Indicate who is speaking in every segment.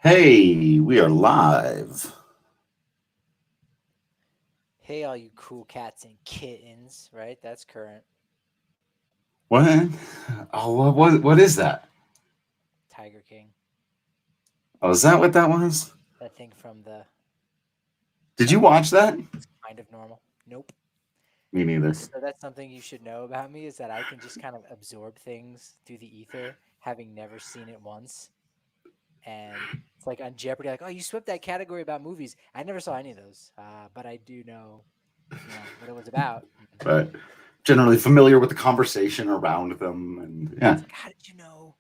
Speaker 1: Hey, we are live.
Speaker 2: Hey, all you cool cats and kittens, right? That's current.
Speaker 1: What? Oh, what is that?
Speaker 2: Tiger King.
Speaker 1: Oh, is that what that was?
Speaker 2: That thing from the
Speaker 1: Did you
Speaker 2: Everything
Speaker 1: watch that?
Speaker 2: is kind of normal. Nope.
Speaker 1: Me neither.
Speaker 2: So that's something you should know about me is that I can just kind of absorb things through the ether, having never seen it once. And it's like on Jeopardy, like, oh, you swept that category about movies. I never saw any of those, but I do know, what it was about.
Speaker 1: But generally familiar with the conversation around them, and yeah.
Speaker 2: It's like, how did you know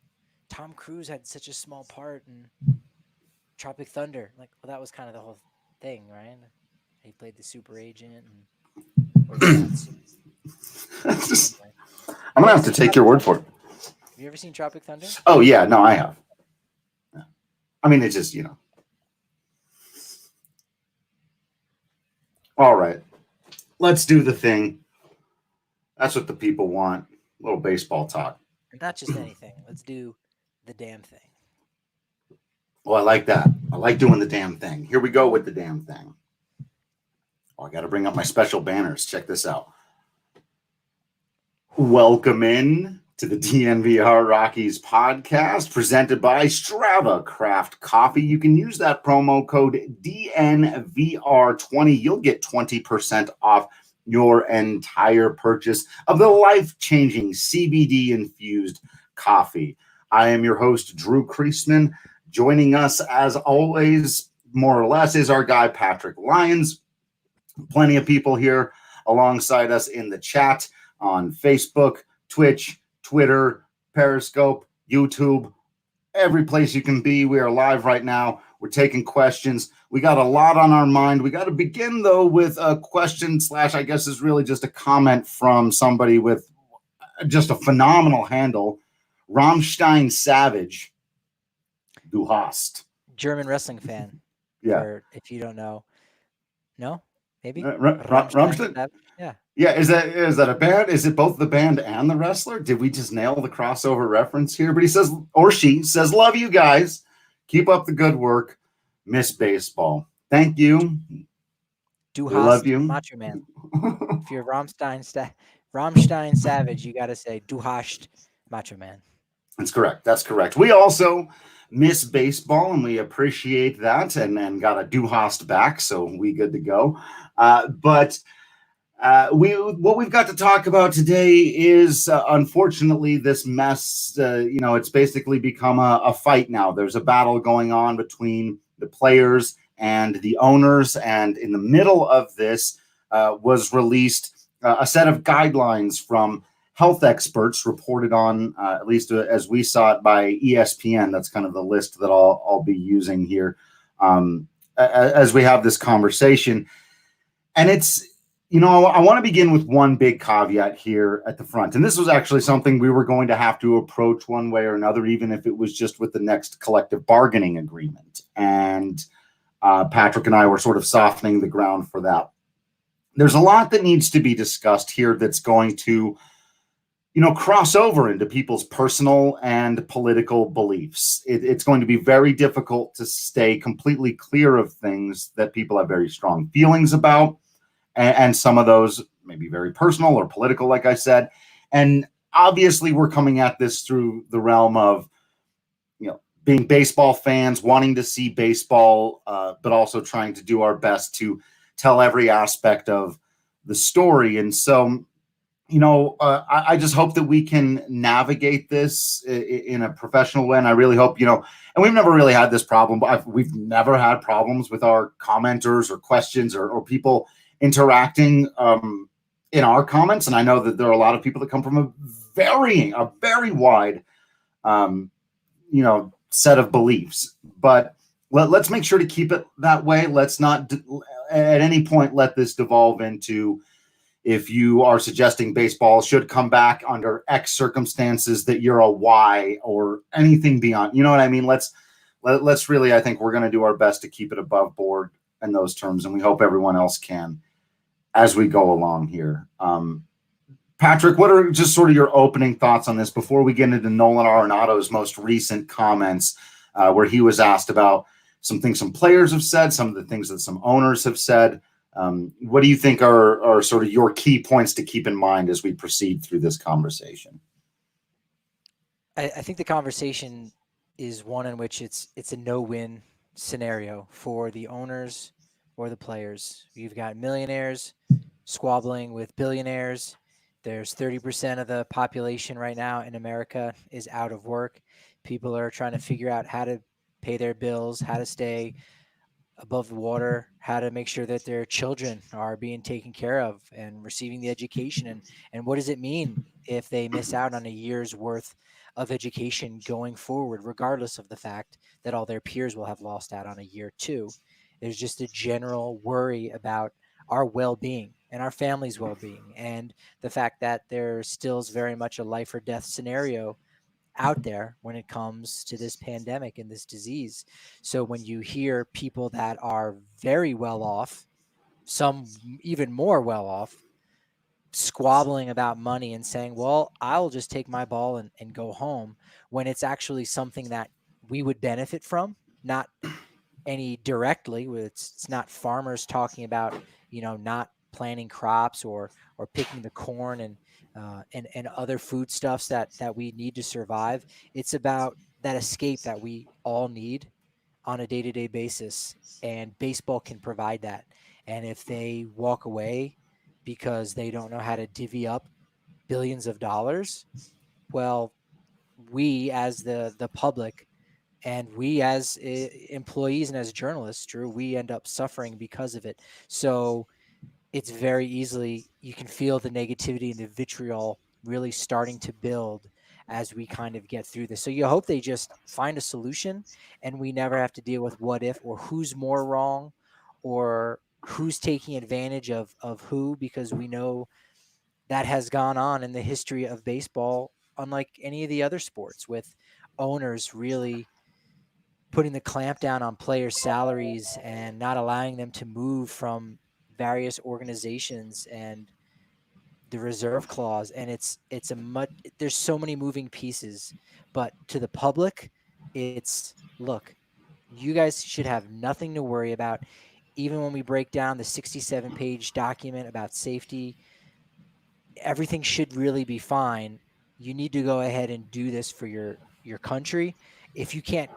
Speaker 2: Tom Cruise had such a small part in Tropic Thunder? Like, well, that was kind of the whole thing, right? He played the super agent, and or he got sued.
Speaker 1: Just,
Speaker 2: Anyway,
Speaker 1: I'm
Speaker 2: you
Speaker 1: gonna
Speaker 2: ever
Speaker 1: have to
Speaker 2: seen
Speaker 1: take your
Speaker 2: Tropic
Speaker 1: word for
Speaker 2: Thunder?
Speaker 1: it.
Speaker 2: Have you ever seen Tropic Thunder?
Speaker 1: Oh yeah, no, I have. I mean, it's just. All right, let's do the thing. That's what the people want. A little baseball talk.
Speaker 2: And not just anything. Let's do the damn thing.
Speaker 1: Well, I like that. I like doing the damn thing. Here we go with the damn thing. Oh, I got to bring up my special banners. Check this out. Welcome in to the DNVR Rockies podcast presented by Strava Craft Coffee. You can use that promo code DNVR20. You'll get 20% off your entire purchase of the life-changing CBD infused coffee. I am your host, Drew Kreisman. Joining us, as always, more or less, is our guy, Patrick Lyons. Plenty of people here alongside us in the chat on Facebook, Twitch, Twitter, Periscope, YouTube, every place you can be. We are live right now. We're taking questions. We got a lot on our mind. We got to begin, though, with a question / I guess is really just a comment from somebody with just a phenomenal handle, Rammstein Savage. Du hast.
Speaker 2: German wrestling fan.
Speaker 1: Yeah.
Speaker 2: For if you don't know. No? Maybe?
Speaker 1: Rammstein?
Speaker 2: Yeah.
Speaker 1: Yeah, is that a band? Is it both the band and the wrestler? Did we just nail the crossover reference here? But he says, or she says, love you guys. Keep up the good work. Miss baseball. Thank you.
Speaker 2: Du
Speaker 1: We love
Speaker 2: hast
Speaker 1: you.
Speaker 2: Macho Man. If you're Rammstein Savage, you got to say Du hast Macho Man.
Speaker 1: That's correct. That's correct. We also miss baseball, and we appreciate that, and got a Du hast back, so we good to go. But what we've got to talk about today is unfortunately this mess. It's basically become a fight now. There's a battle going on between the players and the owners, and in the middle of this was released a set of guidelines from health experts reported on, at least as we saw it, by ESPN. That's kind of the list that I'll be using here as we have this conversation, and it's. I want to begin with one big caveat here at the front. And this was actually something we were going to have to approach one way or another, even if it was just with the next collective bargaining agreement. And Patrick and I were sort of softening the ground for that. There's a lot that needs to be discussed here that's going to, cross over into people's personal and political beliefs. It's going to be very difficult to stay completely clear of things that people have very strong feelings about. And some of those may be very personal or political, like I said. And obviously, we're coming at this through the realm of, being baseball fans, wanting to see baseball, but also trying to do our best to tell every aspect of the story. And so, I just hope that we can navigate this in a professional way. And I really hope, and we've never really had this problem, but we've never had problems with our commenters or questions or people interacting in our comments. And I know that there are a lot of people that come from a very wide, set of beliefs, but let's make sure to keep it that way. Let's not at any point let this devolve into, if you are suggesting baseball should come back under X circumstances, that you're a Y or anything beyond, you know what I mean? Let's really, I think we're going to do our best to keep it above board in those terms. And we hope everyone else can as we go along here. Patrick, what are just sort of your opening thoughts on this before we get into Nolan Arenado's most recent comments, where he was asked about some things some players have said, some of the things that some owners have said. What do you think are sort of your key points to keep in mind as we proceed through this conversation?
Speaker 2: I think the conversation is one in which it's a no-win scenario for the owners or the players. You've got millionaires squabbling with billionaires. There's 30% of the population right now in America is out of work. People are trying to figure out how to pay their bills, how to stay above the water, how to make sure that their children are being taken care of and receiving the education. And what does it mean if they miss out on a year's worth of education going forward, regardless of the fact that all their peers will have lost out on a year too? There's just a general worry about our well-being and our family's well-being, and the fact that there still is very much a life or death scenario out there when it comes to this pandemic and this disease. So when you hear people that are very well off, some even more well off, squabbling about money and saying, well, I'll just take my ball and go home, when it's actually something that we would benefit from, not any directly. It's not farmers talking about, not planting crops or picking the corn and other foodstuffs that we need to survive. It's about that escape that we all need on a day-to-day basis, and baseball can provide that. And if they walk away because they don't know how to divvy up billions of dollars, well, we as the public and we as employees and as journalists, Drew, we end up suffering because of it. So it's very easily, you can feel the negativity and the vitriol really starting to build as we kind of get through this. So you hope they just find a solution and we never have to deal with what if or who's more wrong or who's taking advantage of who, because we know that has gone on in the history of baseball, unlike any of the other sports, with owners really putting the clamp down on players' salaries and not allowing them to move from various organizations and the reserve clause. And there's so many moving pieces, but to the public, it's, look, you guys should have nothing to worry about. Even when we break down the 67-page document about safety, everything should really be fine. You need to go ahead and do this for your country. If you can't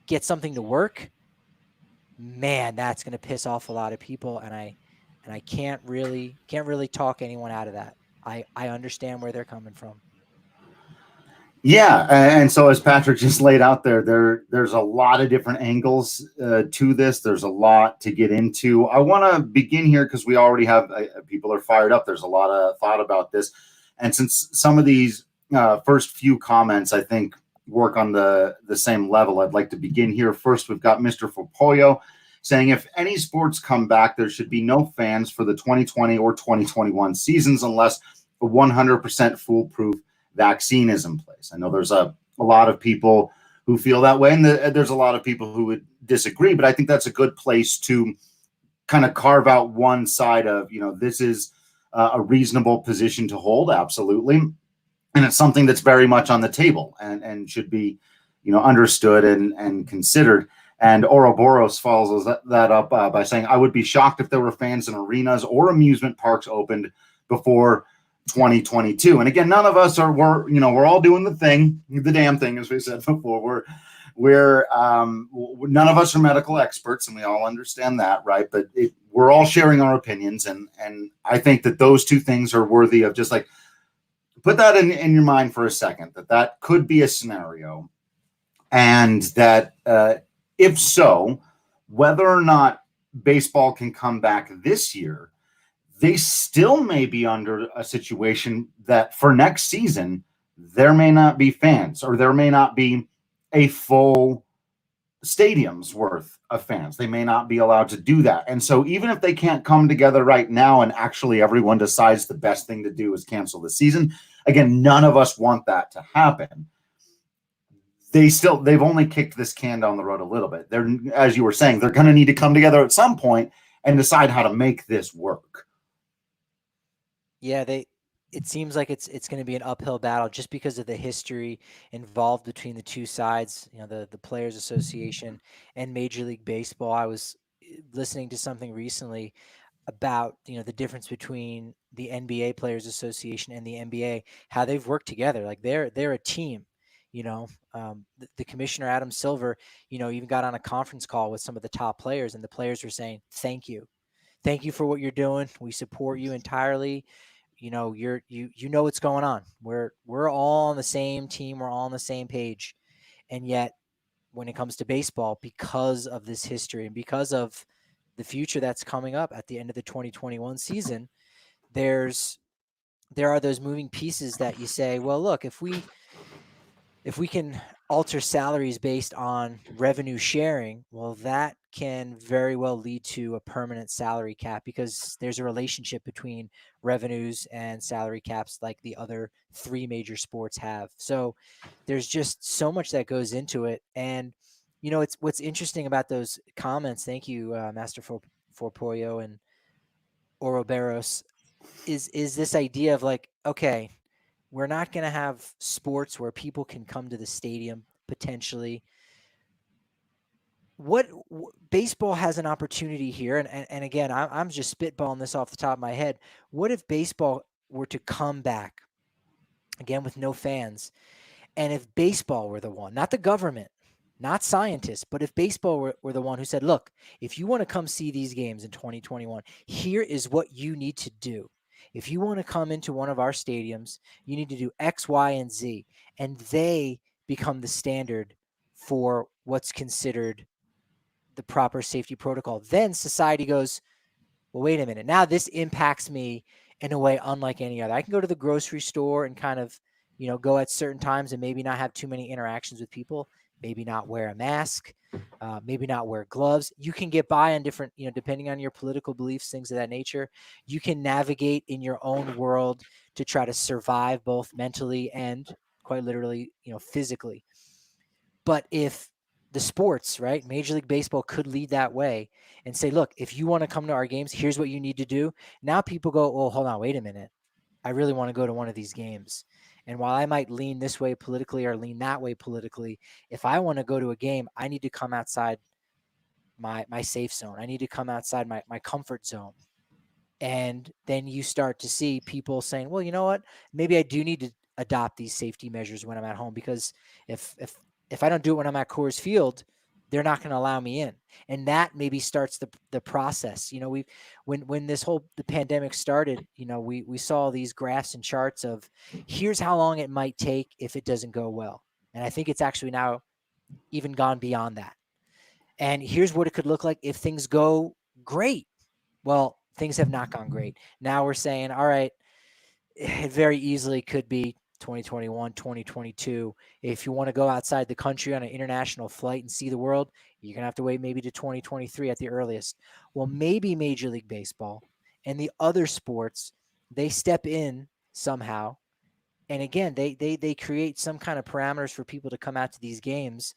Speaker 2: get something to work, man, that's going to piss off a lot of people. And I can't really talk anyone out of that. I understand where they're coming from.
Speaker 1: Yeah, and so as Patrick just laid out there's a lot of different angles to this. There's a lot to get into. I want to begin here because we already have people are fired up. There's a lot of thought about this, and since some of these first few comments, I think, work on the same level, I'd like to begin here. First, we've got Mr. Fopoyo saying, if any sports come back, there should be no fans for the 2020 or 2021 seasons unless a 100% foolproof vaccine is in place. I know there's a lot of people who feel that way, and there's a lot of people who would disagree, but I think that's a good place to kind of carve out one side of, this is a reasonable position to hold, absolutely. And it's something that's very much on the table and should be, understood and considered. And Ouroboros follows that up by saying, I would be shocked if there were fans in arenas or amusement parks opened before 2022. And again, none of us we're all doing the damn thing, as we said before. We're none of us are medical experts, and we all understand that, right? But we're all sharing our opinions, and I think that those two things are worthy of just like, put that in your mind for a second, that could be a scenario, and that if so, whether or not baseball can come back this year, they still may be under a situation that for next season, there may not be fans, or there may not be a full stadium's worth of fans. They may not be allowed to do that. And so even if they can't come together right now and actually everyone decides the best thing to do is cancel the season, again, none of us want that to happen. They've only kicked this can down the road a little bit. They're, as you were saying, they're going to need to come together at some point and decide how to make this work.
Speaker 2: Yeah, it seems like it's going to be an uphill battle just because of the history involved between the two sides, the Players Association and Major League Baseball. I was listening to something recently about the difference between the NBA Players Association and the NBA, how they've worked together. Like they're a team. The commissioner Adam Silver, even got on a conference call with some of the top players, and the players were saying, thank you for what you're doing. We support you entirely. You know what's going on. We're all on the same team. We're all on the same page. And yet, when it comes to baseball, because of this history and because of the future that's coming up at the end of the 2021 season, there are those moving pieces that you say, well, look, if we can alter salaries based on revenue sharing, well, that can very well lead to a permanent salary cap, because there's a relationship between revenues and salary caps like the other three major sports have. So there's just so much that goes into it. And, it's what's interesting about those comments. Thank you, Master for Pollo and Ouroboros, is this idea of like, okay, we're not going to have sports where people can come to the stadium potentially. Baseball has an opportunity here, and again, I'm just spitballing this off the top of my head. What if baseball were to come back again with no fans, and if baseball were the one, not the government, not scientists, but if baseball were the one who said, look, if you want to come see these games in 2021, here is what you need to do. If you want to come into one of our stadiums, you need to do X, Y, and Z. And they become the standard for what's considered the proper safety protocol. Then society goes, well, wait a minute. Now this impacts me in a way unlike any other. I can go to the grocery store and kind of, go at certain times and maybe not have too many interactions with people, maybe not wear a mask, maybe not wear gloves. You can get by on different, depending on your political beliefs, things of that nature. You can navigate in your own world to try to survive both mentally and quite literally, physically. But if the sports, right, Major League Baseball could lead that way and say, look, if you want to come to our games, here's what you need to do. Now people go, well, hold on, wait a minute. I really want to go to one of these games. And while I might lean this way politically or lean that way politically, if I want to go to a game, I need to come outside my safe zone. I need to come outside my comfort zone. And then you start to see people saying, well, you know what? Maybe I do need to adopt these safety measures when I'm at home, because if I don't do it when I'm at Coors Field, they're not going to allow me in. And that maybe starts the process. When the pandemic started, we saw these graphs and charts of here's how long it might take if it doesn't go well. And I think it's actually now even gone beyond that. And here's what it could look like if things go great. Well, things have not gone great. Now we're saying, all right, it very easily could be 2021, 2022. If you want to go outside the country on an international flight and see the world, you're going to have to wait maybe to 2023 at the earliest. Well, maybe Major League Baseball and the other sports, they step in somehow. And again, they create some kind of parameters for people to come out to these games,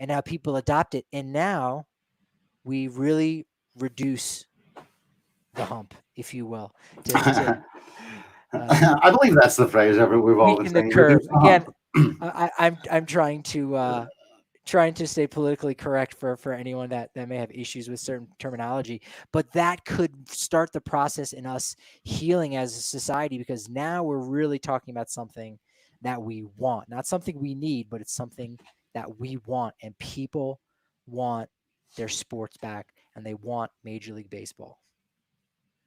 Speaker 2: and now people adopt it. And now we really reduce the hump, if you will.
Speaker 1: I believe that's the phrase we've all been saying.
Speaker 2: The curve. Again, I'm trying to stay politically correct for anyone that may have issues with certain terminology, but that could start the process in us healing as a society, because now we're really talking about something that we want, not something we need, but it's something that we want, and people want their sports back, and they want Major League Baseball.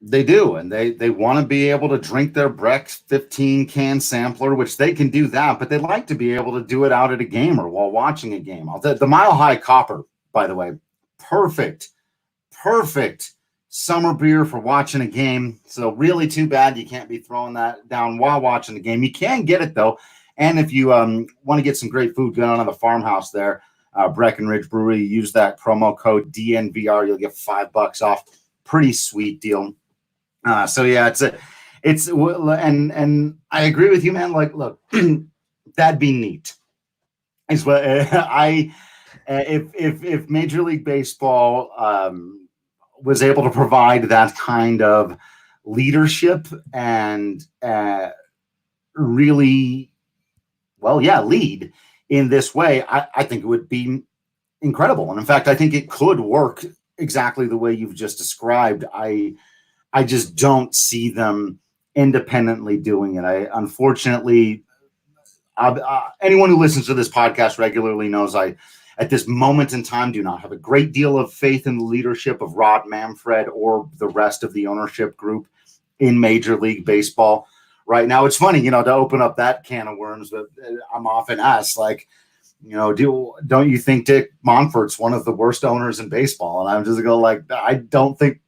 Speaker 1: They do, and they want to be able to drink their Breck's 15-can sampler, which they can do that, but they like to be able to do it out at a game or while watching a game. The Mile High Copper, by the way, perfect summer beer for watching a game. So really too bad you can't be throwing that down while watching the game. You can get it, though, and if you want to get some great food going on the farmhouse there, Breckenridge Brewery, use that promo code DNVR. You'll get $5 off. Pretty sweet deal. So yeah, and I agree with you, man. Like, look, that'd be neat. Is what if Major League Baseball was able to provide that kind of leadership and really, well, yeah, lead in this way, I think it would be incredible. And in fact, I think it could work exactly the way you've just described. I just don't see them independently doing it. I unfortunately, anyone who listens to this podcast regularly knows I, at this moment in time, do not have a great deal of faith in the leadership of Rod Manfred or the rest of the ownership group in Major League Baseball right now. It's funny, to open up that can of worms, but I'm often asked, like, don't you think Dick Monfort's one of the worst owners in baseball? And I'm just go like, I don't think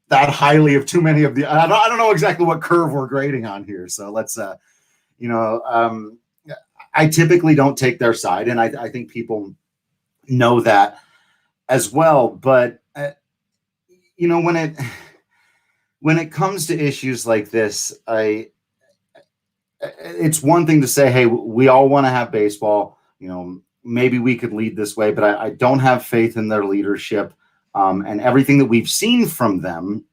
Speaker 1: that highly of too many of the. I don't know exactly what curve we're grading on here. So let's, I typically don't take their side, and I think people know that as well. But when it comes to issues like this, it's one thing to say, hey, we all want to have baseball. Maybe we could lead this way, but I don't have faith in their leadership, and everything that we've seen from them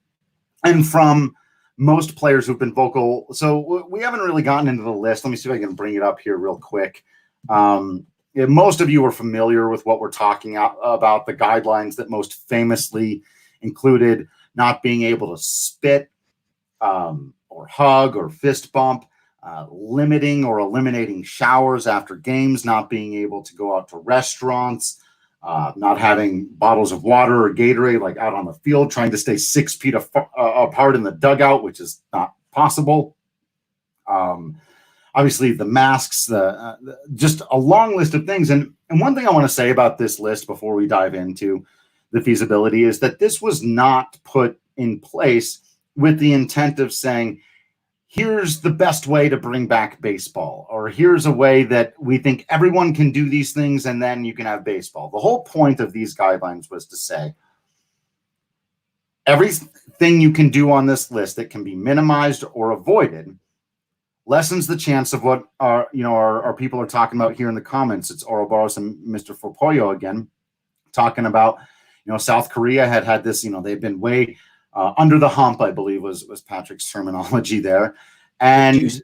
Speaker 1: and from most players who've been vocal. So we haven't really gotten into the list. Let me see if I can bring it up here real quick. Most of you are familiar with what we're talking about, the guidelines that most famously included not being able to spit or hug or fist bump, limiting or eliminating showers after games, not being able to go out to restaurants, not having bottles of water or Gatorade like out on the field, trying to stay 6 feet apart in the dugout, which is not possible. Obviously, the masks, just a long list of things. And one thing I want to say about this list before we dive into the feasibility is that this was not put in place with the intent of saying, here's the best way to bring back baseball, or here's a way that we think everyone can do these things and then you can have baseball. The whole point of these guidelines was to say everything you can do on this list that can be minimized or avoided lessens the chance of what our people are talking about here in the comments. It's Ouroboros and Mr. Fopoyo again talking about, South Korea had this, they've been way under the hump, I believe was Patrick's terminology there. And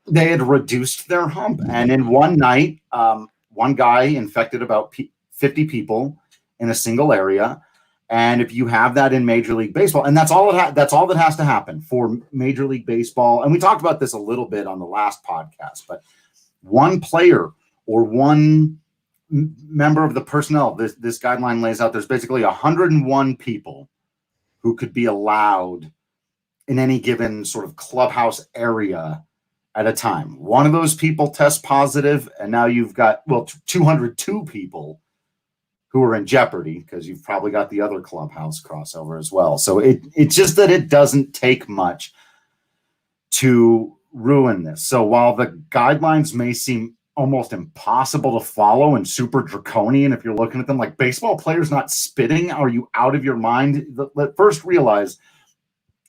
Speaker 1: they had reduced their hump. And in one night, one guy infected about 50 people in a single area. And if you have that in Major League Baseball, and that's all that has to happen for Major League Baseball. And we talked about this a little bit on the last podcast, but one player or one member of the personnel, this guideline lays out, there's basically 101 people who could be allowed in any given sort of clubhouse area at a time. One of those people tests positive, and now you've got, 202 people who are in jeopardy because you've probably got the other clubhouse crossover as well. So it's just that it doesn't take much to ruin this. So while the guidelines may seem almost impossible to follow and super draconian, if you're looking at them like baseball players not spitting, are you out of your mind? Let first realize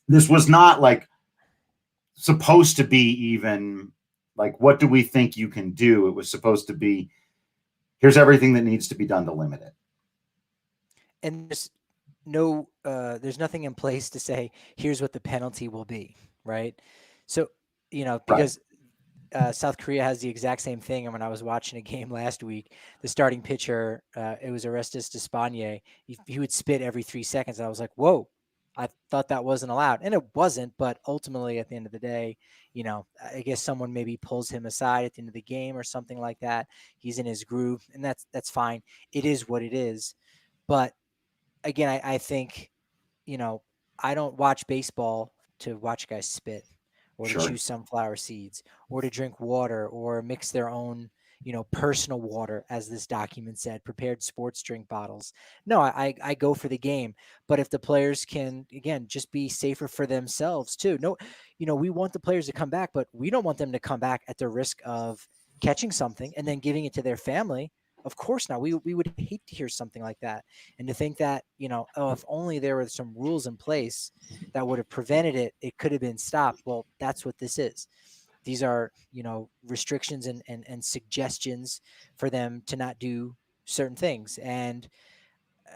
Speaker 1: this was not like supposed to be even like, what do we think you can do? It was supposed to be, here's everything that needs to be done to limit it.
Speaker 2: And there's nothing in place to say, here's what the penalty will be, right? So, because South Korea has the exact same thing. And when I was watching a game last week, the starting pitcher, it was Orestes Despaigne, he would spit every 3 seconds. And I was like, whoa, I thought that wasn't allowed. And it wasn't, but ultimately at the end of the day, I guess someone maybe pulls him aside at the end of the game or something like that. He's in his groove, and that's fine. It is what it is. But again, I think, I don't watch baseball to watch guys spit or to chew sunflower seeds or to drink water or mix their own, personal water, as this document said, prepared sports drink bottles. No, I go for the game. But if the players can, again, just be safer for themselves too. No, we want the players to come back, but we don't want them to come back at the risk of catching something and then giving it to their family. Of course not. We would hate to hear something like that. And to think that, if only there were some rules in place that would have prevented it, it could have been stopped. Well, that's what this is. These are, restrictions and suggestions for them to not do certain things. And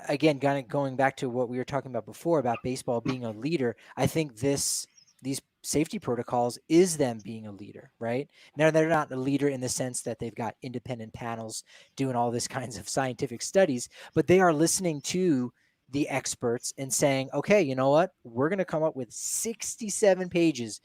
Speaker 2: again, kind of going back to what we were talking about before about baseball being a leader, I think these safety protocols is them being a leader, right? Now they're not a leader in the sense that they've got independent panels doing all this kinds of scientific studies, but they are listening to the experts and saying, okay, you know what? We're going to come up with 67 pages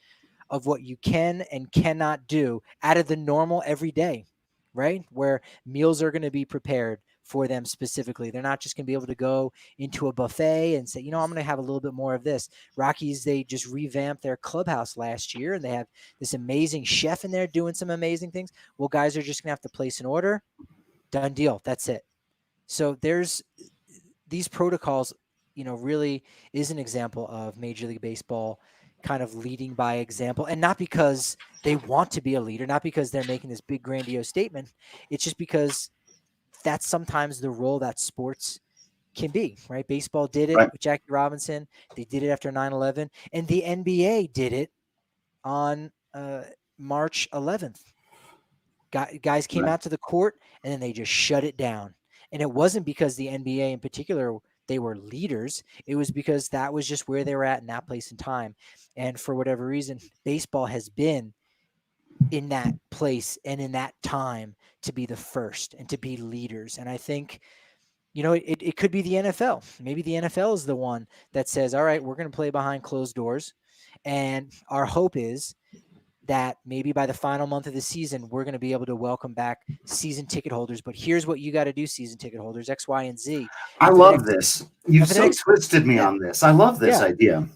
Speaker 2: of what you can and cannot do out of the normal every day, right? Where meals are going to be prepared for them specifically. They're not just going to be able to go into a buffet and say, you know, I'm going to have a little bit more of this. Rockies, they just revamped their clubhouse last year and they have this amazing chef in there doing some amazing things. Well, guys are just going to have to place an order. Done deal. That's it. So there's these protocols, you know, really is an example of Major League Baseball kind of leading by example, and not because they want to be a leader, not because they're making this big grandiose statement. It's just because that's sometimes the role that sports can be, right? Baseball did it
Speaker 1: Right.
Speaker 2: with Jackie Robinson. They did it after 9/11, and the NBA did it on March 11th. Guys came
Speaker 1: Right.
Speaker 2: out to the court and then they just shut it down. And it wasn't because the NBA in particular, they were leaders. It was because that was just where they were at in that place and time. And for whatever reason, baseball has been in that place and in that time to be the first and to be leaders. And I think, you know, it could be the NFL. Maybe the NFL is the one that says, all right, we're going to play behind closed doors. And our hope is that maybe by the final month of the season, we're going to be able to welcome back season ticket holders. But here's what you got to do, season ticket holders, X, Y, and Z.
Speaker 1: I
Speaker 2: And for the
Speaker 1: love
Speaker 2: next,
Speaker 1: this. You've
Speaker 2: and for the
Speaker 1: so
Speaker 2: next,
Speaker 1: twisted me
Speaker 2: yeah,
Speaker 1: on this. I love this
Speaker 2: yeah.
Speaker 1: idea.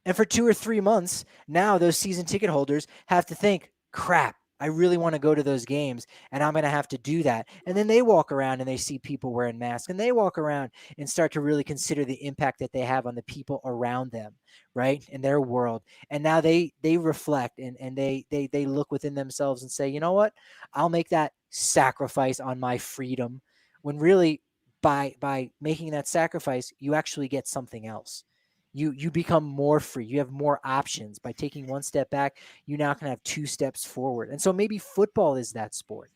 Speaker 2: And for 2 or 3 months, now those season ticket holders have to think, crap, I really want to go to those games and I'm going to have to do that. And then they walk around and they see people wearing masks and they walk around and start to really consider the impact that they have on the people around them, right? In their world. And now they reflect and they look within themselves and say, you know what? I'll make that sacrifice on my freedom, when really by making that sacrifice, you actually get something else. You become more free. You have more options. By taking one step back, you now can have 2 steps forward. And so maybe football is that sport.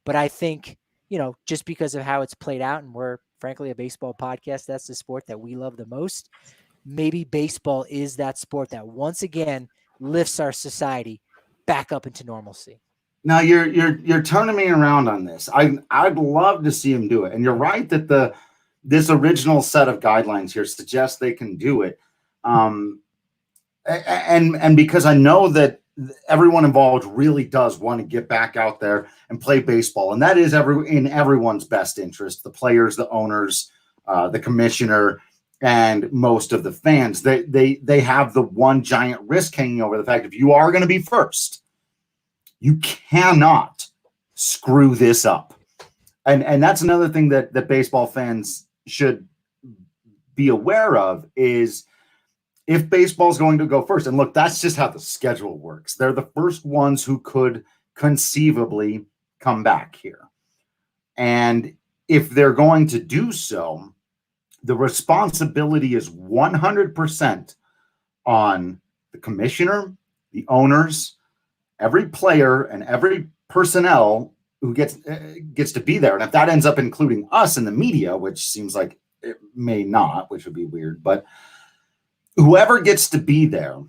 Speaker 2: But I think, you know, just because of how it's played out, and we're frankly a baseball podcast, that's the sport that we love the most. Maybe baseball is that sport that once again lifts our society back up into normalcy.
Speaker 1: Now you're turning me around on this. I'd love to see him do it. And you're right that this original set of guidelines here suggests they can do it. And because I know that everyone involved really does want to get back out there and play baseball, and that is in everyone's best interest. The players, the owners, the commissioner, and most of the fans. They have the one giant risk hanging over the fact, if you are going to be first, you cannot screw this up. And that's another thing that baseball fans should be aware of, is if baseball's going to go first. And look, that's just how the schedule works. They're the first ones who could conceivably come back here. And if they're going to do so, the responsibility is 100% on the commissioner, the owners, every player, and every personnel who gets to be there. And if that ends up including us in the media, which seems like it may not, which would be weird, but whoever gets to be there,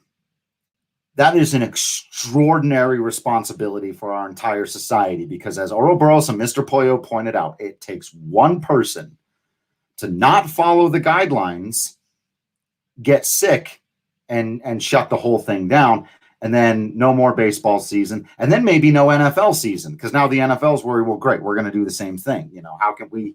Speaker 1: that is an extraordinary responsibility for our entire society. Because as Ouroboros and Mr. Pollo pointed out, it takes one person to not follow the guidelines, get sick, and shut the whole thing down. And then no more baseball season, and then maybe no NFL season, because now the NFL's worried, well, great, we're going to do the same thing. You know, how can we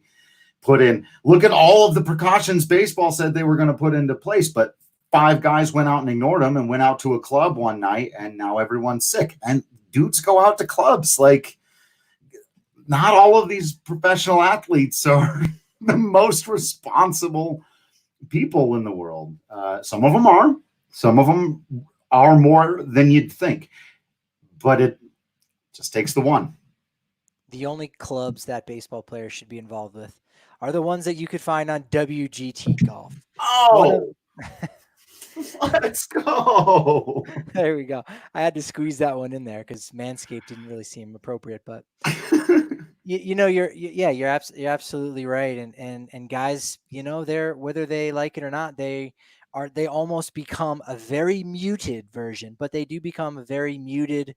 Speaker 1: look at all of the precautions baseball said they were going to put into place, but 5 guys went out and ignored them and went out to a club one night, and now everyone's sick. And dudes go out to clubs. Like, not all of these professional athletes are the most responsible people in the world. Some of them are. Some of them are more than you'd think. But it just takes the one.
Speaker 2: The only clubs that baseball players should be involved with are the ones that you could find on WGT Golf.
Speaker 1: Oh, Let's go.
Speaker 2: There we go. I had to squeeze that one in there because Manscaped didn't really seem appropriate, but you know, you're absolutely right. And guys, you know, they're, whether they like it or not, they almost become a very muted version, but they do become a very muted,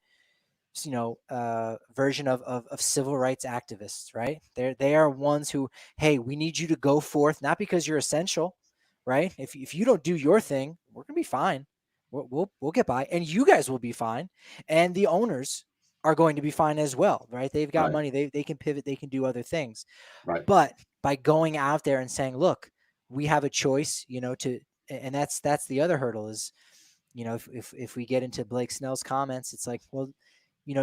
Speaker 2: version of civil rights activists, right? They are ones who, hey, we need you to go forth, not because you're essential, right? If you don't do your thing, we're gonna be fine. We'll get by, and you guys will be fine, and the owners are going to be fine as well, right? They've got
Speaker 1: Right,
Speaker 2: money, they can pivot, they can do other things,
Speaker 1: right.
Speaker 2: but by going out there and saying, look, we have a choice, and that's the other hurdle is, if we get into Blake Snell's comments, it's like, well,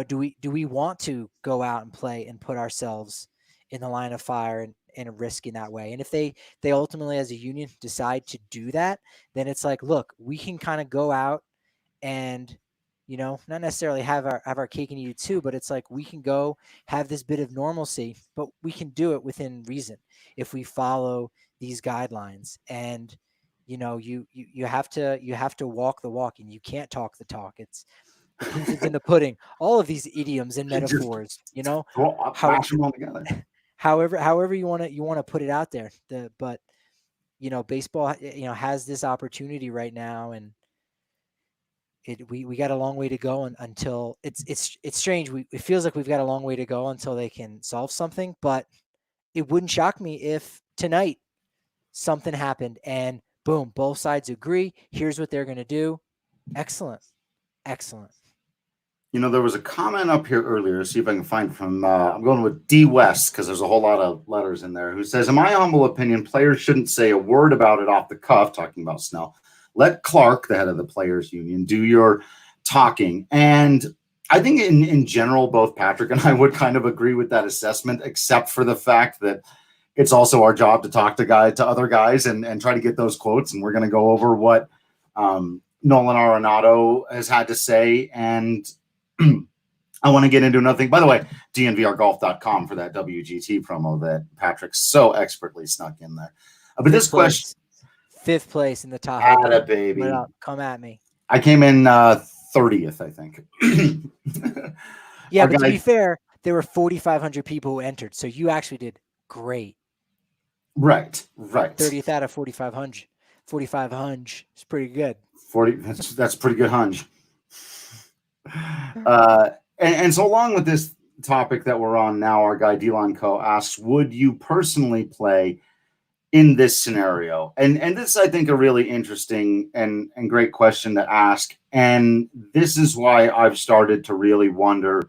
Speaker 2: do we want to go out and play and put ourselves in the line of fire and risk in that way? And if they ultimately, as a union, decide to do that, then it's like, look, we can kind of go out and, not necessarily have our cake and eat it too, but it's like we can go have this bit of normalcy, but we can do it within reason if we follow these guidelines. And you have to walk the walk, and you can't talk the talk. It's the proof is in the pudding. All of these idioms and
Speaker 1: Just
Speaker 2: metaphors, how
Speaker 1: mash them all together.
Speaker 2: however you want to put it out there. But baseball has this opportunity right now, and we got a long way to go until it's strange. It feels like we've got a long way to go until they can solve something, but it wouldn't shock me if tonight something happened and boom, both sides agree. Here's what they're going to do. Excellent. Excellent.
Speaker 1: There was a comment up here earlier. See if I can find from. I'm going with D West because there's a whole lot of letters in there. Who says, "In my humble opinion, players shouldn't say a word about it off the cuff." Talking about Snell. Let Clark, the head of the players' union, do your talking. And I think in general, both Patrick and I would kind of agree with that assessment, except for the fact that it's also our job to talk to other guys and try to get those quotes. And we're going to go over what Nolan Arenado has had to say. And I want to get into another thing. By the way, dnvrgolf.com for that WGT promo that Patrick so expertly snuck in there. But this question,
Speaker 2: fifth place in the top.
Speaker 1: Atta baby.
Speaker 2: Come at me.
Speaker 1: I came in 30th, I think.
Speaker 2: Yeah, but to be fair, there were 4,500 people who entered, so you actually did great.
Speaker 1: Right.
Speaker 2: 30th out of 4,500. 4,500 is pretty good.
Speaker 1: 40. That's pretty good hunch. And so along with this topic that we're on now, our guy Delon Co asks, would you personally play in this scenario? And this is, I think, a really interesting and great question to ask. And this is why I've started to really wonder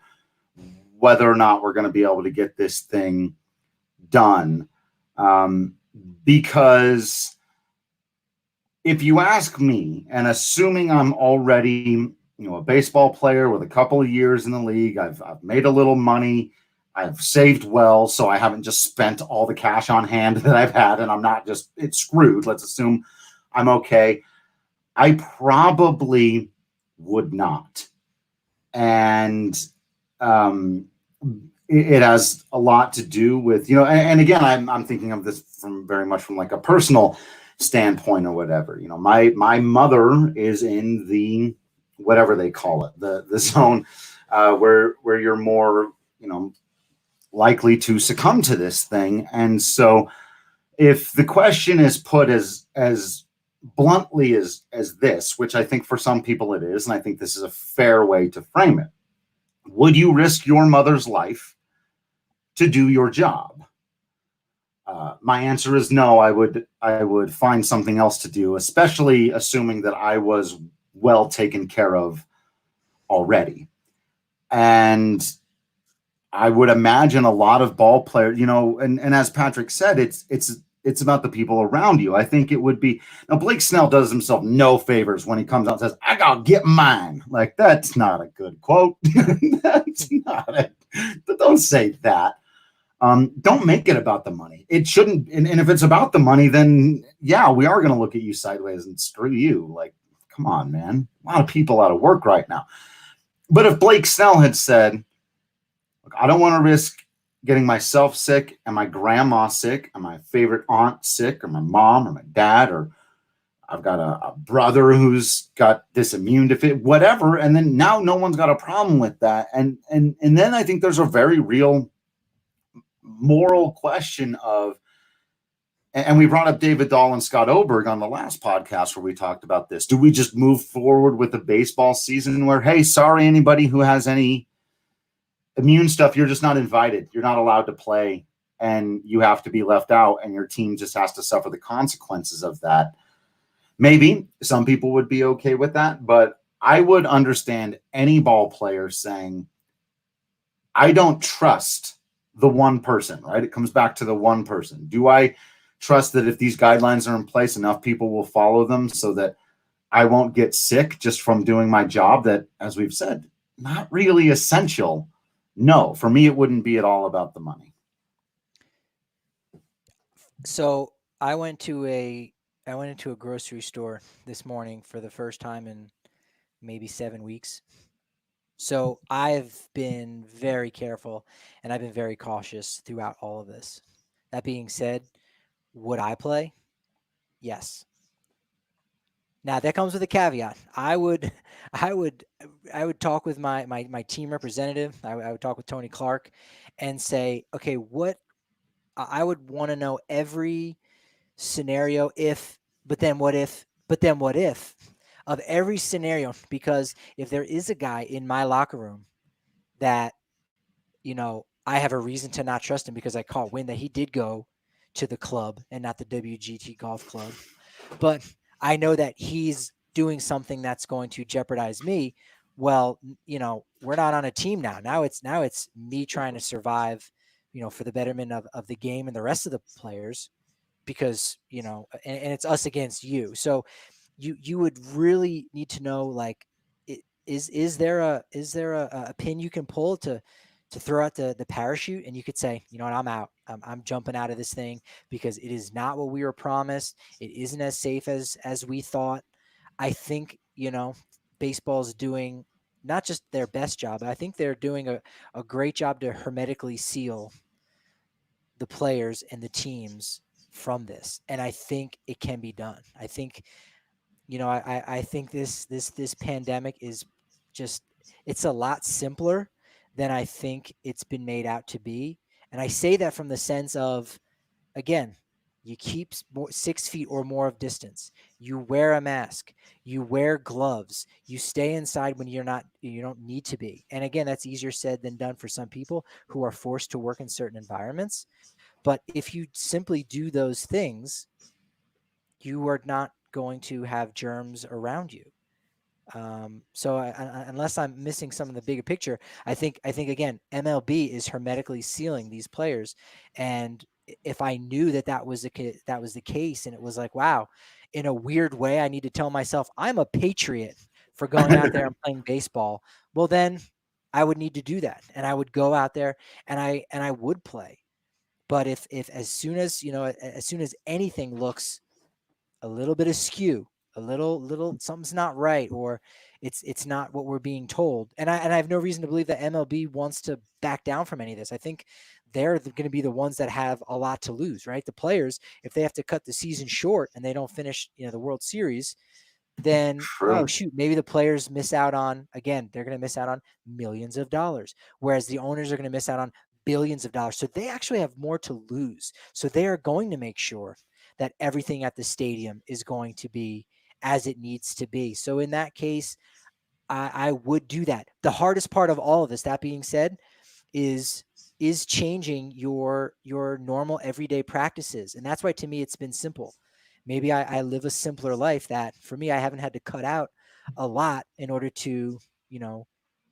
Speaker 1: whether or not we're going to be able to get this thing done. Because if you ask me, and assuming I'm already a baseball player with a couple of years in the league, I've made a little money, I've saved well, so I haven't just spent all the cash on hand that I've had, and I'm not just, it's screwed. Let's assume I'm okay. I probably would not. And it has a lot to do with, and again, I'm thinking of this from very much from like a personal standpoint or whatever. My mother is in the, whatever they call it, the zone where you're more, likely to succumb to this thing. And so if the question is put as bluntly as this, which I think for some people it is, and I think this is a fair way to frame it, would you risk your mother's life to do your job? My answer is no. I would find something else to do, especially assuming that I was well taken care of already. And I would imagine a lot of ball players, and as Patrick said, it's about the people around you. I think it would be, now Blake Snell does himself no favors when he comes out and says, I gotta get mine. Like, that's not a good quote. That's not it. Don't say that. Don't make it about the money. It shouldn't. And if it's about the money, then yeah, we are going to look at you sideways and screw you. Like, come on, man. A lot of people out of work right now. But if Blake Snell had said, look, I don't want to risk getting myself sick and my grandma sick and my favorite aunt sick or my mom or my dad, or I've got a brother who's got this immune deficiency, whatever. And then now no one's got a problem with that. And then I think there's a very real moral question of, and we brought up David Dahl and Scott Oberg on the last podcast where we talked about this. Do we just move forward with the baseball season where, hey, sorry, anybody who has any immune stuff, you're just not invited. You're not allowed to play and you have to be left out and your team just has to suffer the consequences of that. Maybe some people would be okay with that, but I would understand any ball player saying, I don't trust the one person, right? It comes back to the one person. Do I trust that if these guidelines are in place, enough people will follow them so that I won't get sick just from doing my job that, as we've said, not really essential? No, for me, it wouldn't be at all about the money.
Speaker 2: So I went into a grocery store this morning for the first time in maybe 7 weeks. So I've been very careful and I've been very cautious throughout all of this. That being said, would I play? Yes. Now that comes with a caveat. I would talk with my team representative. I would talk with Tony Clark and say, okay, what I would want to know every scenario but then what if of every scenario, because if there is a guy in my locker room that, I have a reason to not trust him because I caught wind that he did go to the club and not the WGT golf club, but I know that he's doing something that's going to jeopardize me. Well, we're not on a team now. Now it's me trying to survive, for the betterment of the game and the rest of the players, because, and it's us against you. So you would really need to know, like, is there a pin you can pull to throw out the parachute, and you could say, you know what, I'm out. I'm jumping out of this thing because it is not what we were promised. It isn't as safe as we thought. I think, baseball's doing not just their best job, but I think they're doing a great job to hermetically seal the players and the teams from this. And I think it can be done. I think, I think this pandemic is just, it's a lot simpler than I think it's been made out to be. And I say that from the sense of, again, you keep 6 feet or more of distance. You wear a mask. You wear gloves. You stay inside when you don't need to be. And again, that's easier said than done for some people who are forced to work in certain environments. But if you simply do those things, you are not going to have germs around you. So unless I'm missing some of the bigger picture, I think again, MLB is hermetically sealing these players. And if I knew that was the case, and it was like, wow, in a weird way, I need to tell myself I'm a patriot for going out there and playing baseball. Well, then I would need to do that, and I would go out there and I would play. But if as soon as anything looks a little bit askew, a little something's not right, or it's not what we're being told, and I have no reason to believe that MLB wants to back down from any of this. I think they're going to be the ones that have a lot to lose, right? The players, if they have to cut the season short and they don't finish, the World Series, then oh shoot, maybe the players miss out on, again, they're going to miss out on millions of dollars, whereas the owners are going to miss out on billions of dollars. So they actually have more to lose. So they are going to make sure that everything at the stadium is going to be as it needs to be. So in that case, I would do that. The hardest part of all of this, that being said, is changing your normal everyday practices. And that's why, to me, it's been simple. Maybe I live a simpler life that, for me, I haven't had to cut out a lot in order to,